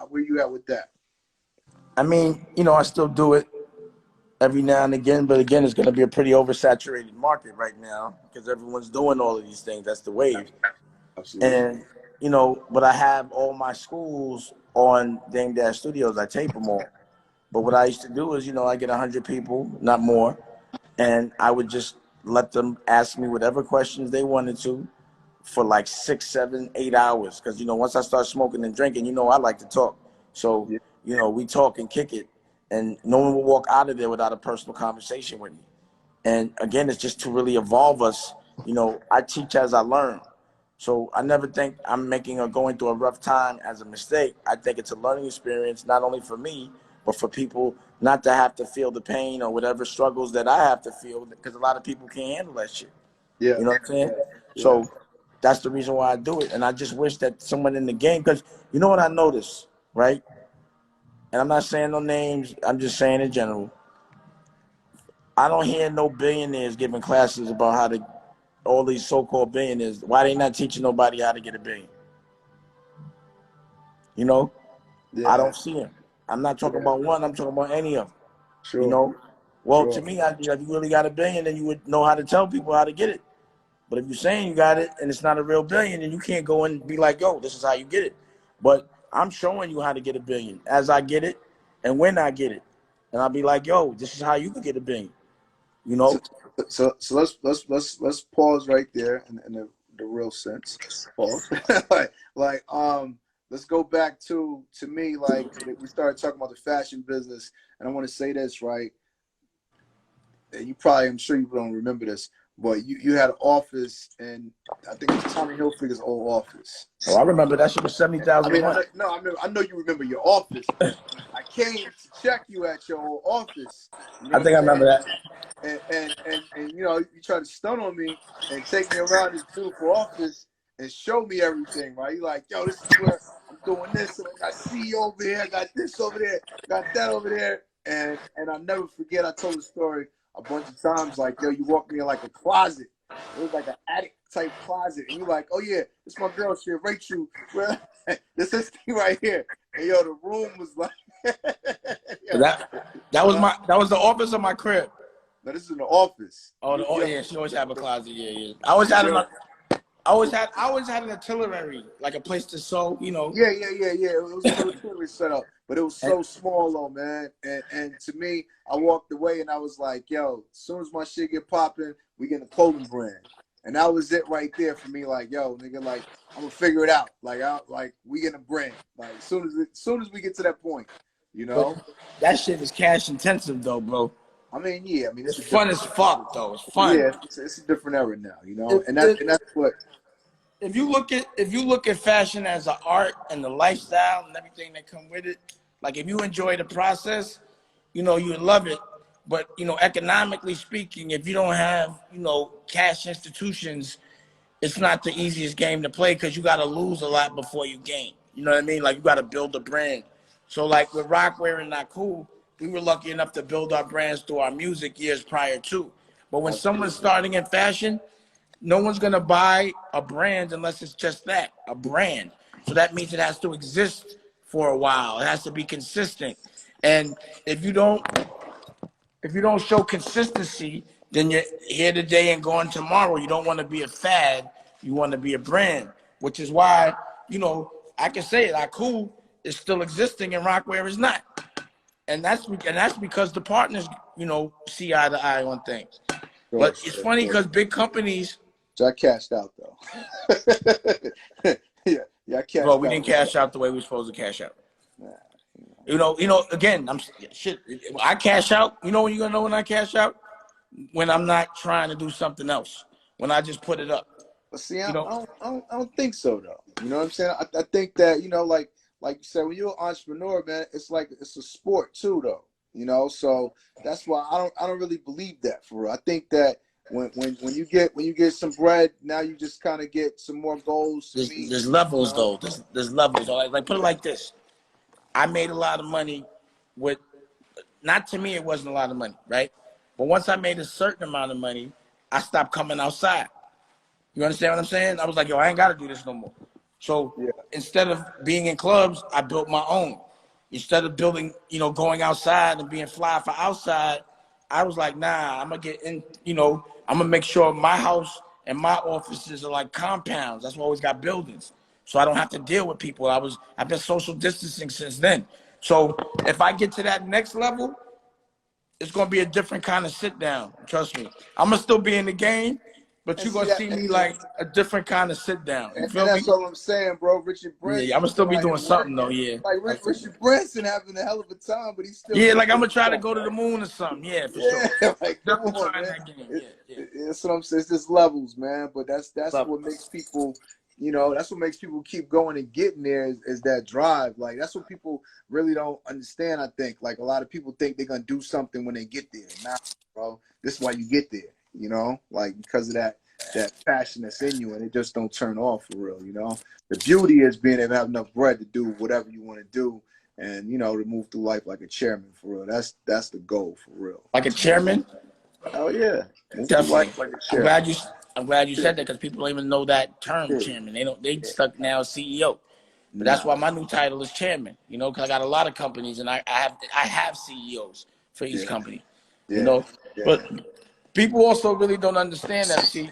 Where you at with that? I mean, I still do it every now and again, but again, it's going to be a pretty oversaturated market right now because everyone's doing all of these things. That's the wave. Absolutely. And, but I have all my schools on Dame Dash Studios. I tape them all. But what I used to do is, I get 100 people, not more, and I would just let them ask me whatever questions they wanted to for like 6, 7, 8 hours. Because, once I start smoking and drinking, I like to talk. So, Yeah. we talk and kick it. And no one will walk out of there without a personal conversation with me. And again, it's just to really evolve us. I teach as I learn. So I never think I'm making or going through a rough time as a mistake. I think it's a learning experience, not only for me, but for people not to have to feel the pain or whatever struggles that I have to feel, because a lot of people can't handle that shit. Yeah. You know what I'm saying? Yeah. So that's the reason why I do it. And I just wish that someone in the game, because you know what I noticed, right? And I'm not saying no names, I'm just saying in general. I don't hear no billionaires giving classes about how to, all these so-called billionaires, why they not teaching nobody how to get a billion? I don't see them. I'm not talking about one, I'm talking about any of them. Sure. Well, Sure. to me, if you really got a billion, then you would know how to tell people how to get it. But if you're saying you got it and it's not a real billion, then you can't go and be like, yo, this is how you get it. But I'm showing you how to get a billion as I get it and when I get it. And I'll be like, yo, this is how you can get a billion. So let's pause right there in the real sense. Pause. like let's go back to me, like we started talking about the fashion business, and I want to say this, right? And you probably, I'm sure you don't remember this, but you had an office, and I think it was Tommy Hilfiger's old office. Oh, I remember that shit was 70,000 I mean, a month. I know you remember your office, but I came to check you at your old office. You know I think I remember that. And you know, you try to stun on me and take me around this beautiful office and show me everything, right? You're like, yo, this is where I'm doing this, and I got CEO over here, I got this over there, got that over there, and I'll never forget. I told the story a bunch of times, like, yo, you walked me in like a closet. It was like an attic type closet, and you're like, oh yeah, this is my girl, she Rachel. This is thing right here, and yo, the room was like, yo, that was the office of my crib. No, this is in the office. Oh, yeah, she always had a closet. Yeah. I always had an artillery, like a place to sew, you know. Yeah. It was a artillery setup, but it was so small though, man. And to me, I walked away and I was like, yo, as soon as my shit get popping, we get a clothing brand. And that was it right there for me. Like, yo, nigga, like I'm gonna figure it out. Like we get a brand. Like as soon as we get to that point, you know. But that shit is cash intensive though, bro. I mean, yeah. I mean, it's fun as fuck though. It's fun. Yeah, it's a different era now, you know. And that's what. If you look at fashion as an art and the lifestyle and everything that come with it, like if you enjoy the process, you know, you love it. But, you know, economically speaking, if you don't have, you know, cash institutions, it's not the easiest game to play because you got to lose a lot before you gain. You know what I mean? Like you got to build a brand. So like with Rockwear and Not Cool, we were lucky enough to build our brands through our music years prior to. But when someone's starting in fashion, no one's going to buy a brand unless it's just that, a brand. So that means it has to exist for a while. It has to be consistent. And if you don't show consistency, then you're here today and gone tomorrow. You don't want to be a fad. You want to be a brand, which is why, you know, I can say it. Our Cool is still existing and Rockwear is not. And that's because the partners, you know, see eye to eye on things. But it's funny because big companies. So I cashed out though. yeah, I cashed out. Bro, we didn't cash out the way we were supposed to cash out. You know, again, I cash out. You know when you're gonna know when I cash out? When I'm not trying to do something else. When I just put it up. But see, I don't think so though. You know what I'm saying? I think that, you know, like you said, when you're an entrepreneur, man, it's like it's a sport too, though. You know, so that's why I don't really believe that for real. I think that when you get some bread, now you just kind of get some more goals. There's levels though. There's levels. Like put it like this. I made a lot of money with, not to me, it wasn't a lot of money, right? But once I made a certain amount of money, I stopped coming outside. You understand what I'm saying? I was like, yo, I ain't got to do this no more. So instead of being in clubs, I built my own. Instead of building, you know, going outside and being fly for outside, I was like, nah, I'm going to get in, you know, I'm going to make sure my house and my offices are like compounds. That's why I always got buildings. So I don't have to deal with people. I've been social distancing since then. So if I get to that next level, it's going to be a different kind of sit down. Trust me. I'm going to still be in the game, but you're going to see me like a different kind of sit down. You feel that's me? all I'm saying, bro. Richard Branson. Yeah, I'm going to still be doing something though, yeah. Like Richard Branson having a hell of a time, but he's still. Yeah, like I'm going to try to go to the moon or something. Yeah, for sure. Like, come on, man. That's what I'm saying. It's just levels, man. But that's what makes people, you know, that's what makes people keep going and getting there is that drive. Like, that's what people really don't understand, I think. Like, a lot of people think they're going to do something when they get there. Nah, bro. This is why you get there, you know? Like, because of that passion that's in you, and it just don't turn off for real, you know? The beauty is being able to have enough bread to do whatever you want to do and, you know, to move through life like a chairman for real. That's the goal for real. Like a chairman? Oh, yeah. Definitely. I'm glad you said that because people don't even know that term, chairman. They stuck now CEO. But that's why my new title is chairman, you know, because I got a lot of companies and I have CEOs for each company, you know. But people also really don't understand that. See,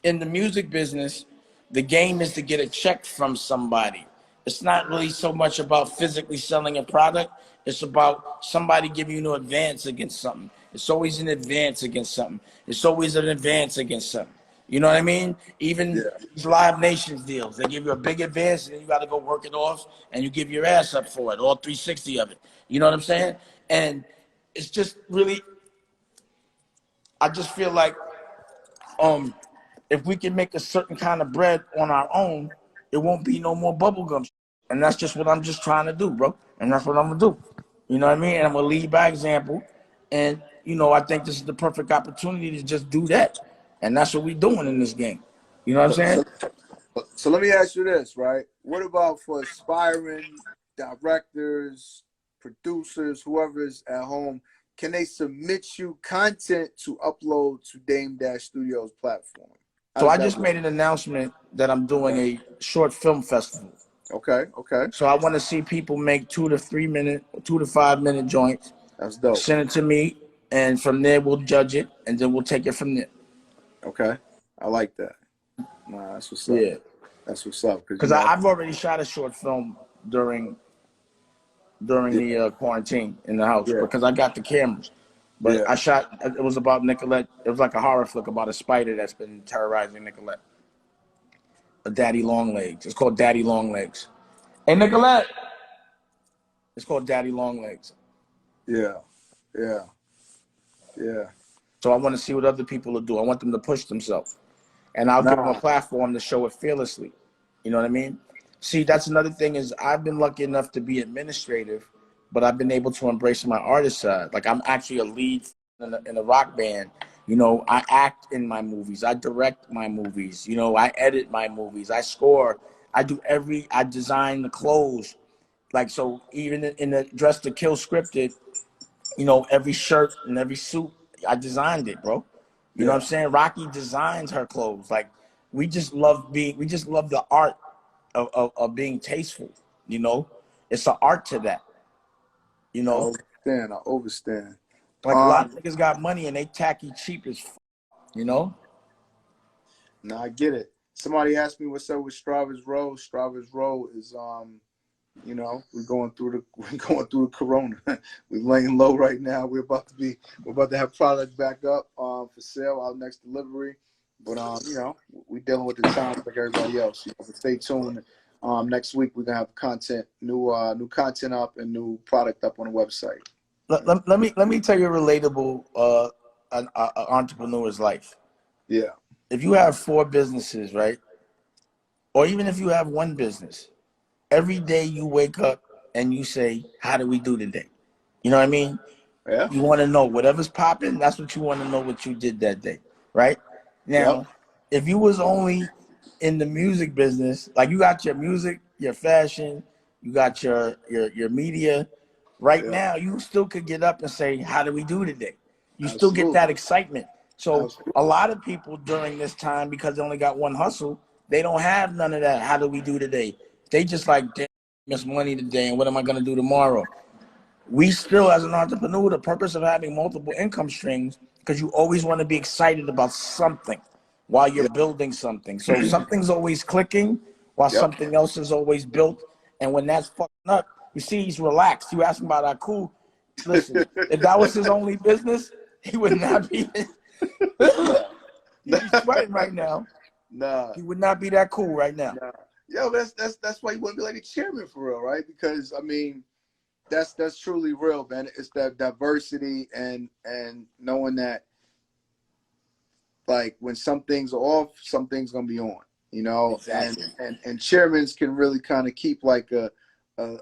in the music business, the game is to get a check from somebody. It's not really so much about physically selling a product. It's about somebody giving you an advance against something. It's always an advance against something. It's always an advance against something. You know what I mean? Even Yeah. these Live Nations deals, they give you a big advance and then you got to go work it off and you give your ass up for it, all 360 of it. You know what I'm saying? And it's just really, I just feel like if we can make a certain kind of bread on our own, it won't be no more bubblegum. And that's just what I'm just trying to do, bro. And that's what I'm going to do. You know what I mean? And I'm going to lead by example. And, you know, I think this is the perfect opportunity to just do that. And that's what we're doing in this game. You know what I'm saying? So let me ask you this, right? What about for aspiring directors, producers, whoever's at home? Can they submit you content to upload to Dame Dash Studios platform? So I just made an announcement that I'm doing a short film festival. Okay. So I want to see people make 2 to 5 minute joints. That's dope. Send it to me, and from there we'll judge it, and then we'll take it from there. Okay, I like that. Nah, that's what's up. Yeah, that's what's up. Because I've already shot a short film during the quarantine in the house because I got the cameras. But I shot. It was about Nicolette. It was like a horror flick about a spider that's been terrorizing Nicolette. A Daddy Longlegs. It's called Daddy Longlegs. Hey, Nicolette. It's called Daddy Longlegs. Yeah. So I want to see what other people will do. I want them to push themselves. And I'll give them a platform to show it fearlessly. You know what I mean? See, that's another thing is I've been lucky enough to be administrative, but I've been able to embrace my artist side. Like I'm actually a lead in a rock band. You know, I act in my movies. I direct my movies. You know, I edit my movies. I score. I design the clothes. Like, so even in the Dress to Kill scripted, you know, every shirt and every suit, I designed it, bro. You know what I'm saying? Rocky designs her clothes. Like, we just love the art of being tasteful, you know? It's an art to that, you know? I understand. Like, a lot of niggas got money and they tacky cheap as you know? No, I get it. Somebody asked me what's up with Strava's Row. Strava's Row is, you know, we're going through the corona. We're laying low right now. We're about to have product back up for sale, our next delivery. But you know, we're dealing with the times like everybody else. You know, but stay tuned. Next week we're gonna have new content up and new product up on the website. Let me tell you a relatable an entrepreneur's life. Yeah. If you have 4 businesses, right? Or even if you have 1 business, every day you wake up and you say, how do we do today? You know what I mean? Yeah. You want to know whatever's popping, that's what you want to know what you did that day, right? Now, if you was only in the music business, like you got your music, your fashion, you got your media, right now you still could get up and say, how do we do today? You still get that excitement. So a lot of people during this time, because they only got 1 hustle, they don't have none of that. How do we do today? They just like, damn, I miss money today, and what am I going to do tomorrow? We still, as an entrepreneur, the purpose of having multiple income streams, because you always want to be excited about something while you're building something. So something's always clicking while something else is always built. And when that's fucking up, you see he's relaxed. You ask him about Aku. Listen, if that was his only business, he would not be. He'd be sweating right now. Nah. He would not be that cool right now. Nah. Yo, that's why you want to be like a chairman for real, right? Because I mean, that's truly real, man. It's that diversity and knowing that, like, when some things are off, some things gonna be on, you know. Exactly. And chairmans can really kind of keep like a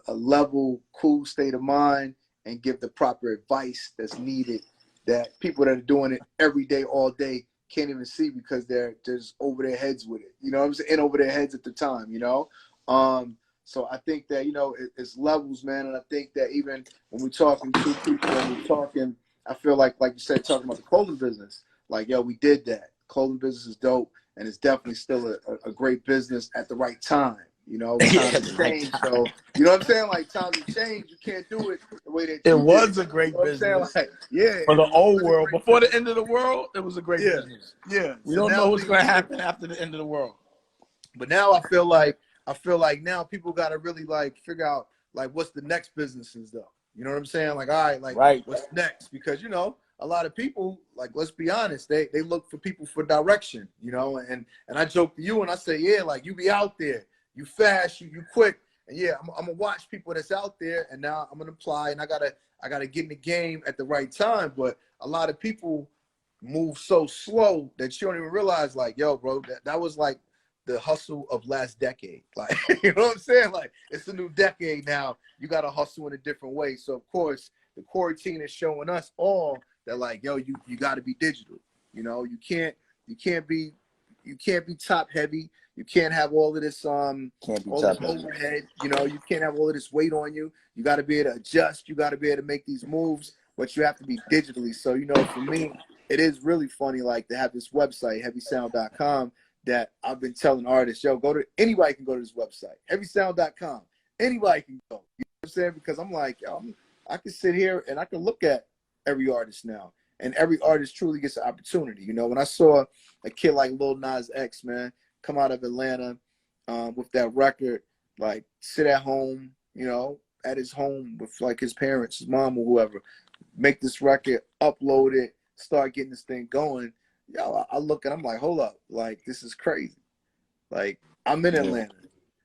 level, cool state of mind and give the proper advice that's needed that people that are doing it every day, all day, can't even see because they're just over their heads with it. You know what I'm saying? And over their heads at the time, you know? So I think that, you know, it's levels, man. And I think that even when we're talking to people, I feel like you said, talking about the clothing business, like, yo, we did that. Clothing business is dope. And it's definitely still a great business at the right time. You know, times have changed. So, you know what I'm saying? Like, times have changed. You can't do it the way that it was a great business. Like, for the old world. Before the end of the world, it was a great business. Yeah. We don't know what's going to happen after the end of the world. But now I feel like now people got to really like figure out like what's the next businesses though. You know what I'm saying? Like, all right, like what's next? Because, you know, a lot of people, like, let's be honest, they look for people for direction, you know, and I joke to you and I say, yeah, like, you be out there, you fast, you quick, and yeah, I'm gonna watch people that's out there, and now I'm gonna apply, and I gotta get in the game at the right time. But a lot of people move so slow that you don't even realize, like, yo, bro, that was like the hustle of last decade. Like, you know what I'm saying? Like, it's a new decade now. You gotta hustle in a different way. So of course, the quarantine is showing us all that, like, yo, you got to be digital. You know, you can't be top heavy. You can't have all of this all this overhead. You know, you can't have all of this weight on you. You got to be able to adjust. You got to be able to make these moves, but you have to be digitally. So, you know, for me, it is really funny, like, to have this website, heavysound.com, that I've been telling artists, yo, anybody can go to this website, heavysound.com. Anybody can go. You know what I'm saying? Because I'm like, yo, I can sit here and I can look at every artist now, and every artist truly gets an opportunity. You know, when I saw a kid like Lil Nas X, man, come out of Atlanta with that record, like, sit at home, you know, at his home with, like, his parents, his mom or whoever, make this record, upload it, start getting this thing going. Yo, I look and I'm like, hold up, like, this is crazy. Like, I'm in Atlanta.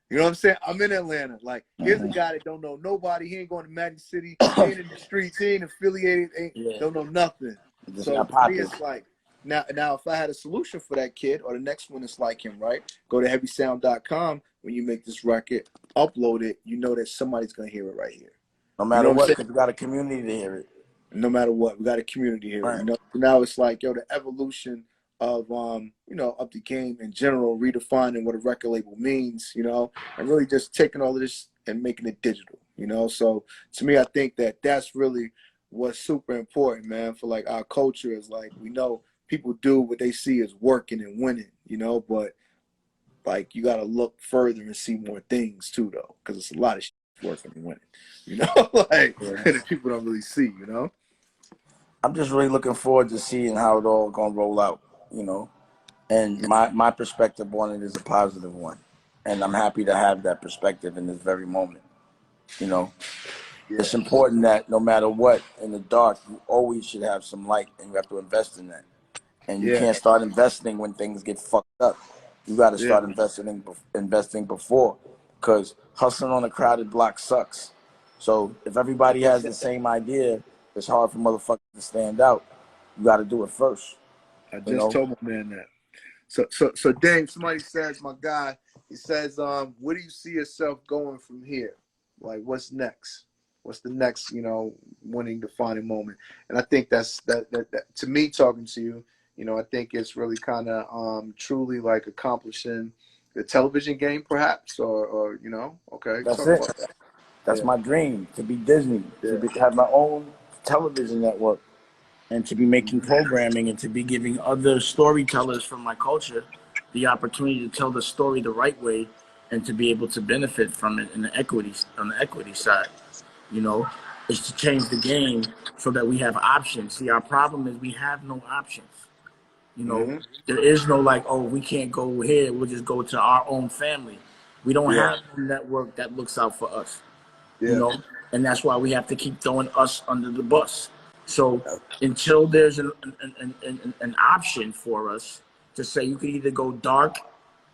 You know what I'm saying? I'm in Atlanta. Like, here's a guy that don't know nobody. He ain't going to Magic City. He ain't in the streets. He ain't affiliated. Don't know nothing. So for me, it's like, now if I had a solution for that kid, or the next one is like him, right? Go to heavysound.com. When you make this record, upload it, you know that somebody's going to hear it right here. No matter what, because we got a community to hear it. No matter what, we got a community here. Right. You know, now it's like, yo, the evolution of you know, of the game in general, redefining what a record label means, you know, and really just taking all of this and making it digital, you know. So to me, I think that that's really what's super important, man, for, like, our culture. Is like, we know people do what they see as working and winning, you know, but, like, you got to look further and see more things too, though, because it's a lot of shit working and winning, you know, like, that people don't really see, you know. I'm just really looking forward to seeing how it all gonna roll out, you know. And my perspective on it is a positive one. And I'm happy to have that perspective in this very moment. You know, it's important that no matter what, in the dark, you always should have some light, and you have to invest in that. And you can't start investing when things get fucked up. You got to start investing before, because hustling on a crowded block sucks. So if everybody has the same idea, it's hard for motherfuckers to stand out. You got to do it first. I just told my man that. So Dave, somebody says, my guy, he says, where do you see yourself going from here? Like, what's next? What's the next, you know, winning, defining moment? And I think that's that to me, talking to you, you know, I think it's really kind of truly, like, accomplishing the television game, perhaps, or you know, okay. That's it. That's my dream, to be Disney, to have my own television network, and to be making programming, and to be giving other storytellers from my culture the opportunity to tell the story the right way, and to be able to benefit from it on the equity side. You know, is to change the game so that we have options. See, our problem is we have no options. You know, there is no, like, oh, we can't go here, we'll just go to our own family. We don't have a network that looks out for us. You know, and that's why we have to keep throwing us under the bus. So until there's an option for us to say, you can either go dark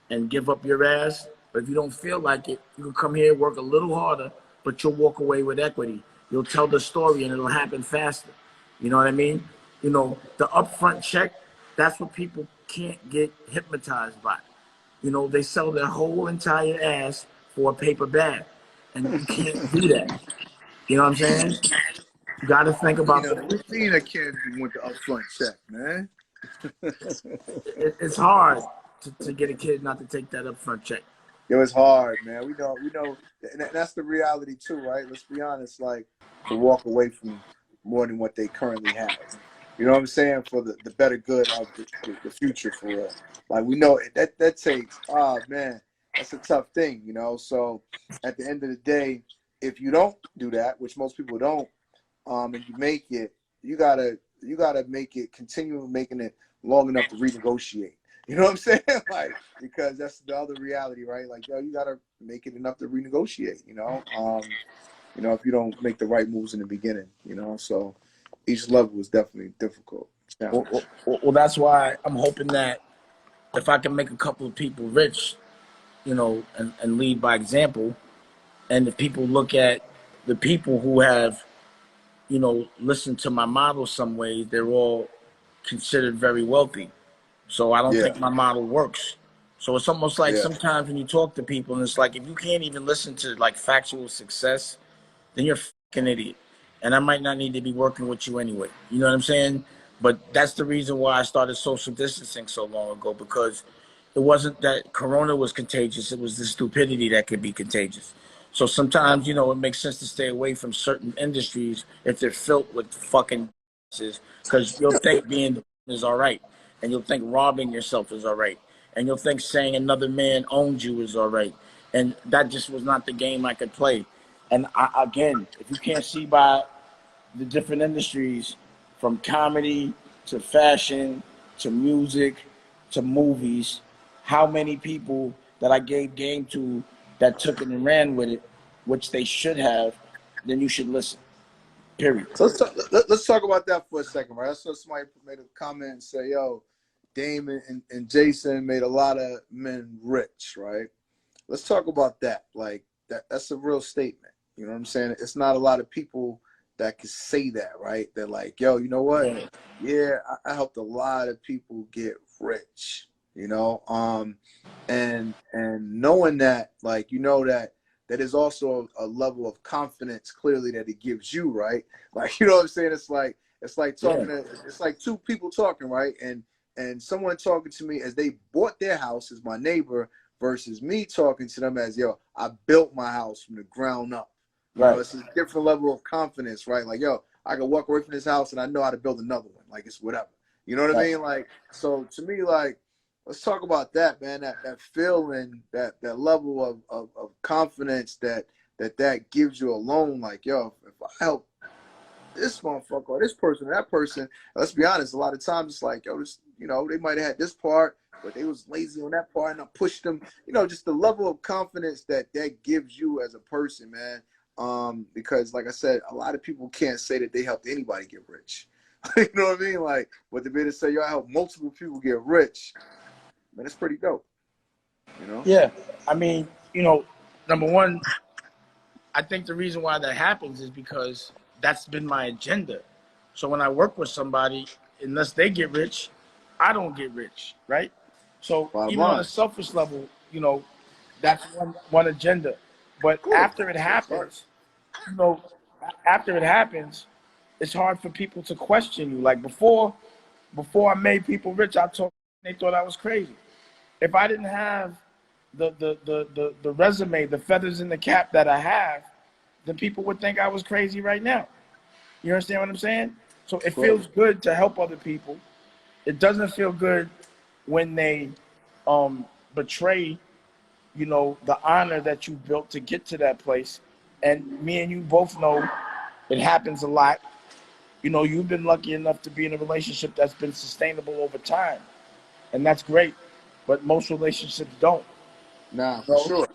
and give up your ass, but if you don't feel like it, you can come here, work a little harder, but you'll walk away with equity. You'll tell the story and it'll happen faster. You know what I mean? You know, the upfront check, that's what people can't get hypnotized by. You know, they sell their whole entire ass for a paper bag. And you can't do that. You know what I'm saying? You got to think about that. We've seen a kid who went the upfront check, man. It's hard to get a kid not to take that upfront check. It was hard, man. We know, and that's the reality too, right? Let's be honest, like, to walk away from more than what they currently have. You know what I'm saying? For the better good of the future, for real. Like, we know that takes, man, that's a tough thing, you know? So at the end of the day, if you don't do that, which most people don't, and you make it, you gotta make it, continue making it long enough to renegotiate. You know what I'm saying? Like, because that's the other reality, right? Like, yo, you gotta make it enough to renegotiate, you know? You know, if you don't make the right moves in the beginning, you know? So each level is definitely difficult. Well, that's why I'm hoping that if I can make a couple of people rich, and lead by example, and if people look at the people who have, listened to my model some ways, they're all considered very wealthy. So I don't Yeah, think my model works. So it's almost like yeah, sometimes when you talk to people, and it's like if you can't even listen to like factual success, then you're a fucking idiot. And I might not need to be working with you anyway. You know what I'm saying? But that's the reason why I started social distancing so long ago, because it wasn't that Corona was contagious. It was the stupidity that could be contagious. So sometimes, it makes sense to stay away from certain industries if they're filled with fucking because you'll think being is all right. And you'll think robbing yourself is all right. And you'll think saying another man owns you is all right. And that just was not the game I could play. And again, if you can't see by the different industries, from comedy to fashion to music to movies, how many people that I gave game to that took it and ran with it, which they should have, then you should listen. Period. So let's talk about that for a second, right? I saw somebody made a comment and say, "Yo, Damon and Jason made a lot of men rich," right? Let's talk about that. Like that's a real statement. You know what I'm saying? It's not a lot of people that can say that, right? They're like, "Yo, you know what? Yeah, I helped a lot of people get rich." And knowing that, like, that is also a level of confidence clearly that it gives you, right? Like, you know what I'm saying? It's like talking to, it's like two people talking, right? And someone talking to me as they bought their house as my neighbor versus me talking to them as, yo, I built my house from the ground up. It's a different level of confidence, right? Like, yo, I can walk away from this house and I know how to build another one. Like, it's whatever. You know what I mean? Like, so to me, like, let's talk about that, man. That feeling, that level of confidence that gives you alone. Like, yo, if I help this motherfucker or this person or that person, let's be honest, a lot of times it's like, yo, this, they might have had this part, but they was lazy on that part and I pushed them. Just the level of confidence that gives you as a person, man. Because like I said, a lot of people can't say that they helped anybody get rich. You know what I mean? Like, but to be able to say, yo, I helped multiple people get rich, man, it's pretty dope. Yeah. I mean, number one, I think the reason why that happens is because that's been my agenda. So when I work with somebody, unless they get rich, I don't get rich, right? So even on a selfish level, that's one agenda. But after it happens, it's hard for people to question you. Like before I made people rich, they thought I was crazy. If I didn't have the resume, the feathers in the cap that I have, then people would think I was crazy right now. You understand what I'm saying? So it feels good to help other people. It doesn't feel good when they betray, the honor that you built to get to that place. And me and you both know it happens a lot. You've been lucky enough to be in a relationship that's been sustainable over time. And that's great. But most relationships don't. Nah, for sure.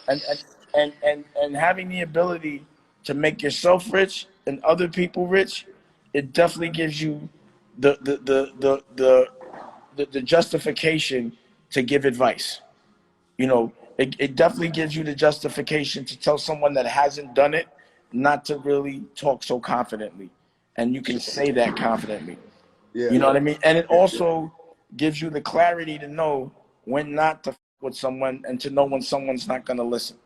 And having the ability to make yourself rich and other people rich, it definitely gives you the justification to give advice. It definitely gives you the justification to tell someone that hasn't done it not to really talk so confidently. And you can say that confidently. Yeah. You know what I mean? And it also gives you the clarity to know when not to with someone and to know when someone's not going to listen.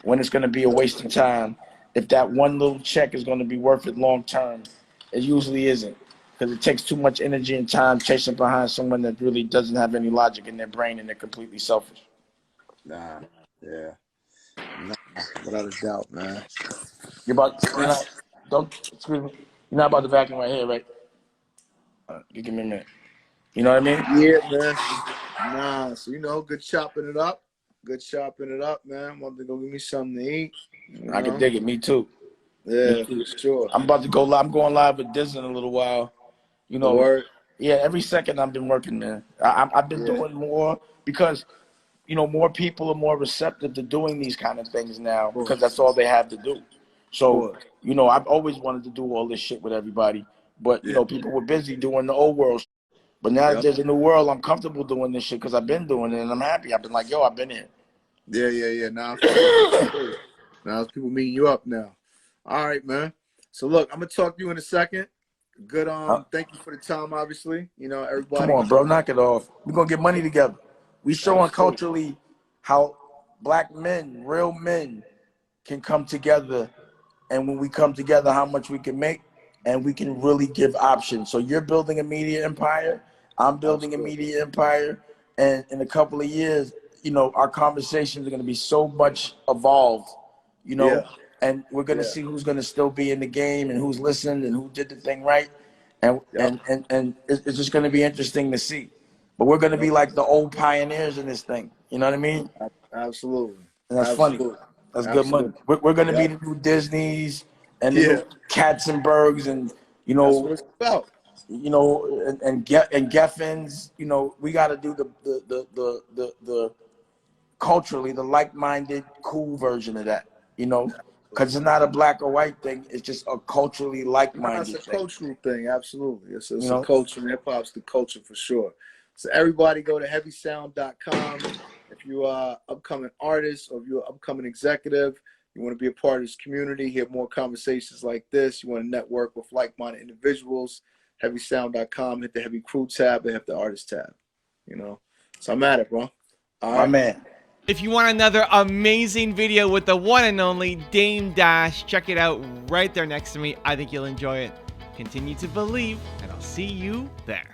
When it's going to be a waste of time. If that one little check is going to be worth it long term, it usually isn't, because it takes too much energy and time chasing behind someone that really doesn't have any logic in their brain and they're completely selfish. Nah, yeah. Nah, without a doubt, man. Excuse me. You're not about to vacuum right here, right? You give me a minute. You know what I mean? Yeah, man. Nah, so good chopping it up. Good chopping it up, man. Want to go get me something to eat. I can dig it. Me too. Yeah, for sure. I'm about to go live. I'm going live with Diz in a little while. Word. Yeah, every second I've been working, man. I've been doing more because, more people are more receptive to doing these kind of things now because that's all they have to do. So, you know, I've always wanted to do all this shit with everybody, but you know, people were busy doing the old world. But now that there's a new world, I'm comfortable doing this shit because I've been doing it and I'm happy. I've been like, yo, I've been here. Yeah. Now I feel it. Now it's people meeting you up now. All right, man. So look, I'm gonna talk to you in a second. Good. Thank you for the time. Obviously, you know, everybody. Come on, bro, knock it off. We're gonna get money together. We showing culturally how black men, real men, can come together, and when we come together, how much we can make, and we can really give options. So you're building a media empire. I'm building a media empire, and in a couple of years, you know, our conversations are gonna be so much evolved, you know. And we're gonna see who's gonna still be in the game and who's listened and who did the thing right, and it's just gonna be interesting to see. But we're gonna be like the old pioneers in this thing. You know what I mean? Absolutely. And that's funny. That's good money. We're gonna be the new Disneys and the new Katzenbergs and you know. That's what it's about. You know, and Geffins. You know, we got to do the culturally the like-minded, cool version of that. You know. Because it's not a black or white thing. It's just a culturally like-minded thing. It's a cultural thing, absolutely. It's a culture. Hip-hop's the culture for sure. So everybody go to heavysound.com. If you are upcoming artist or if you're an upcoming executive, you want to be a part of this community, hear more conversations like this, you want to network with like-minded individuals, heavysound.com, hit the Heavy Crew tab and hit the Artist tab. You know? So I'm at it, bro. All right. My man. If you want another amazing video with the one and only Dame Dash, check it out right there next to me. I think you'll enjoy it. Continue to believe, and I'll see you there.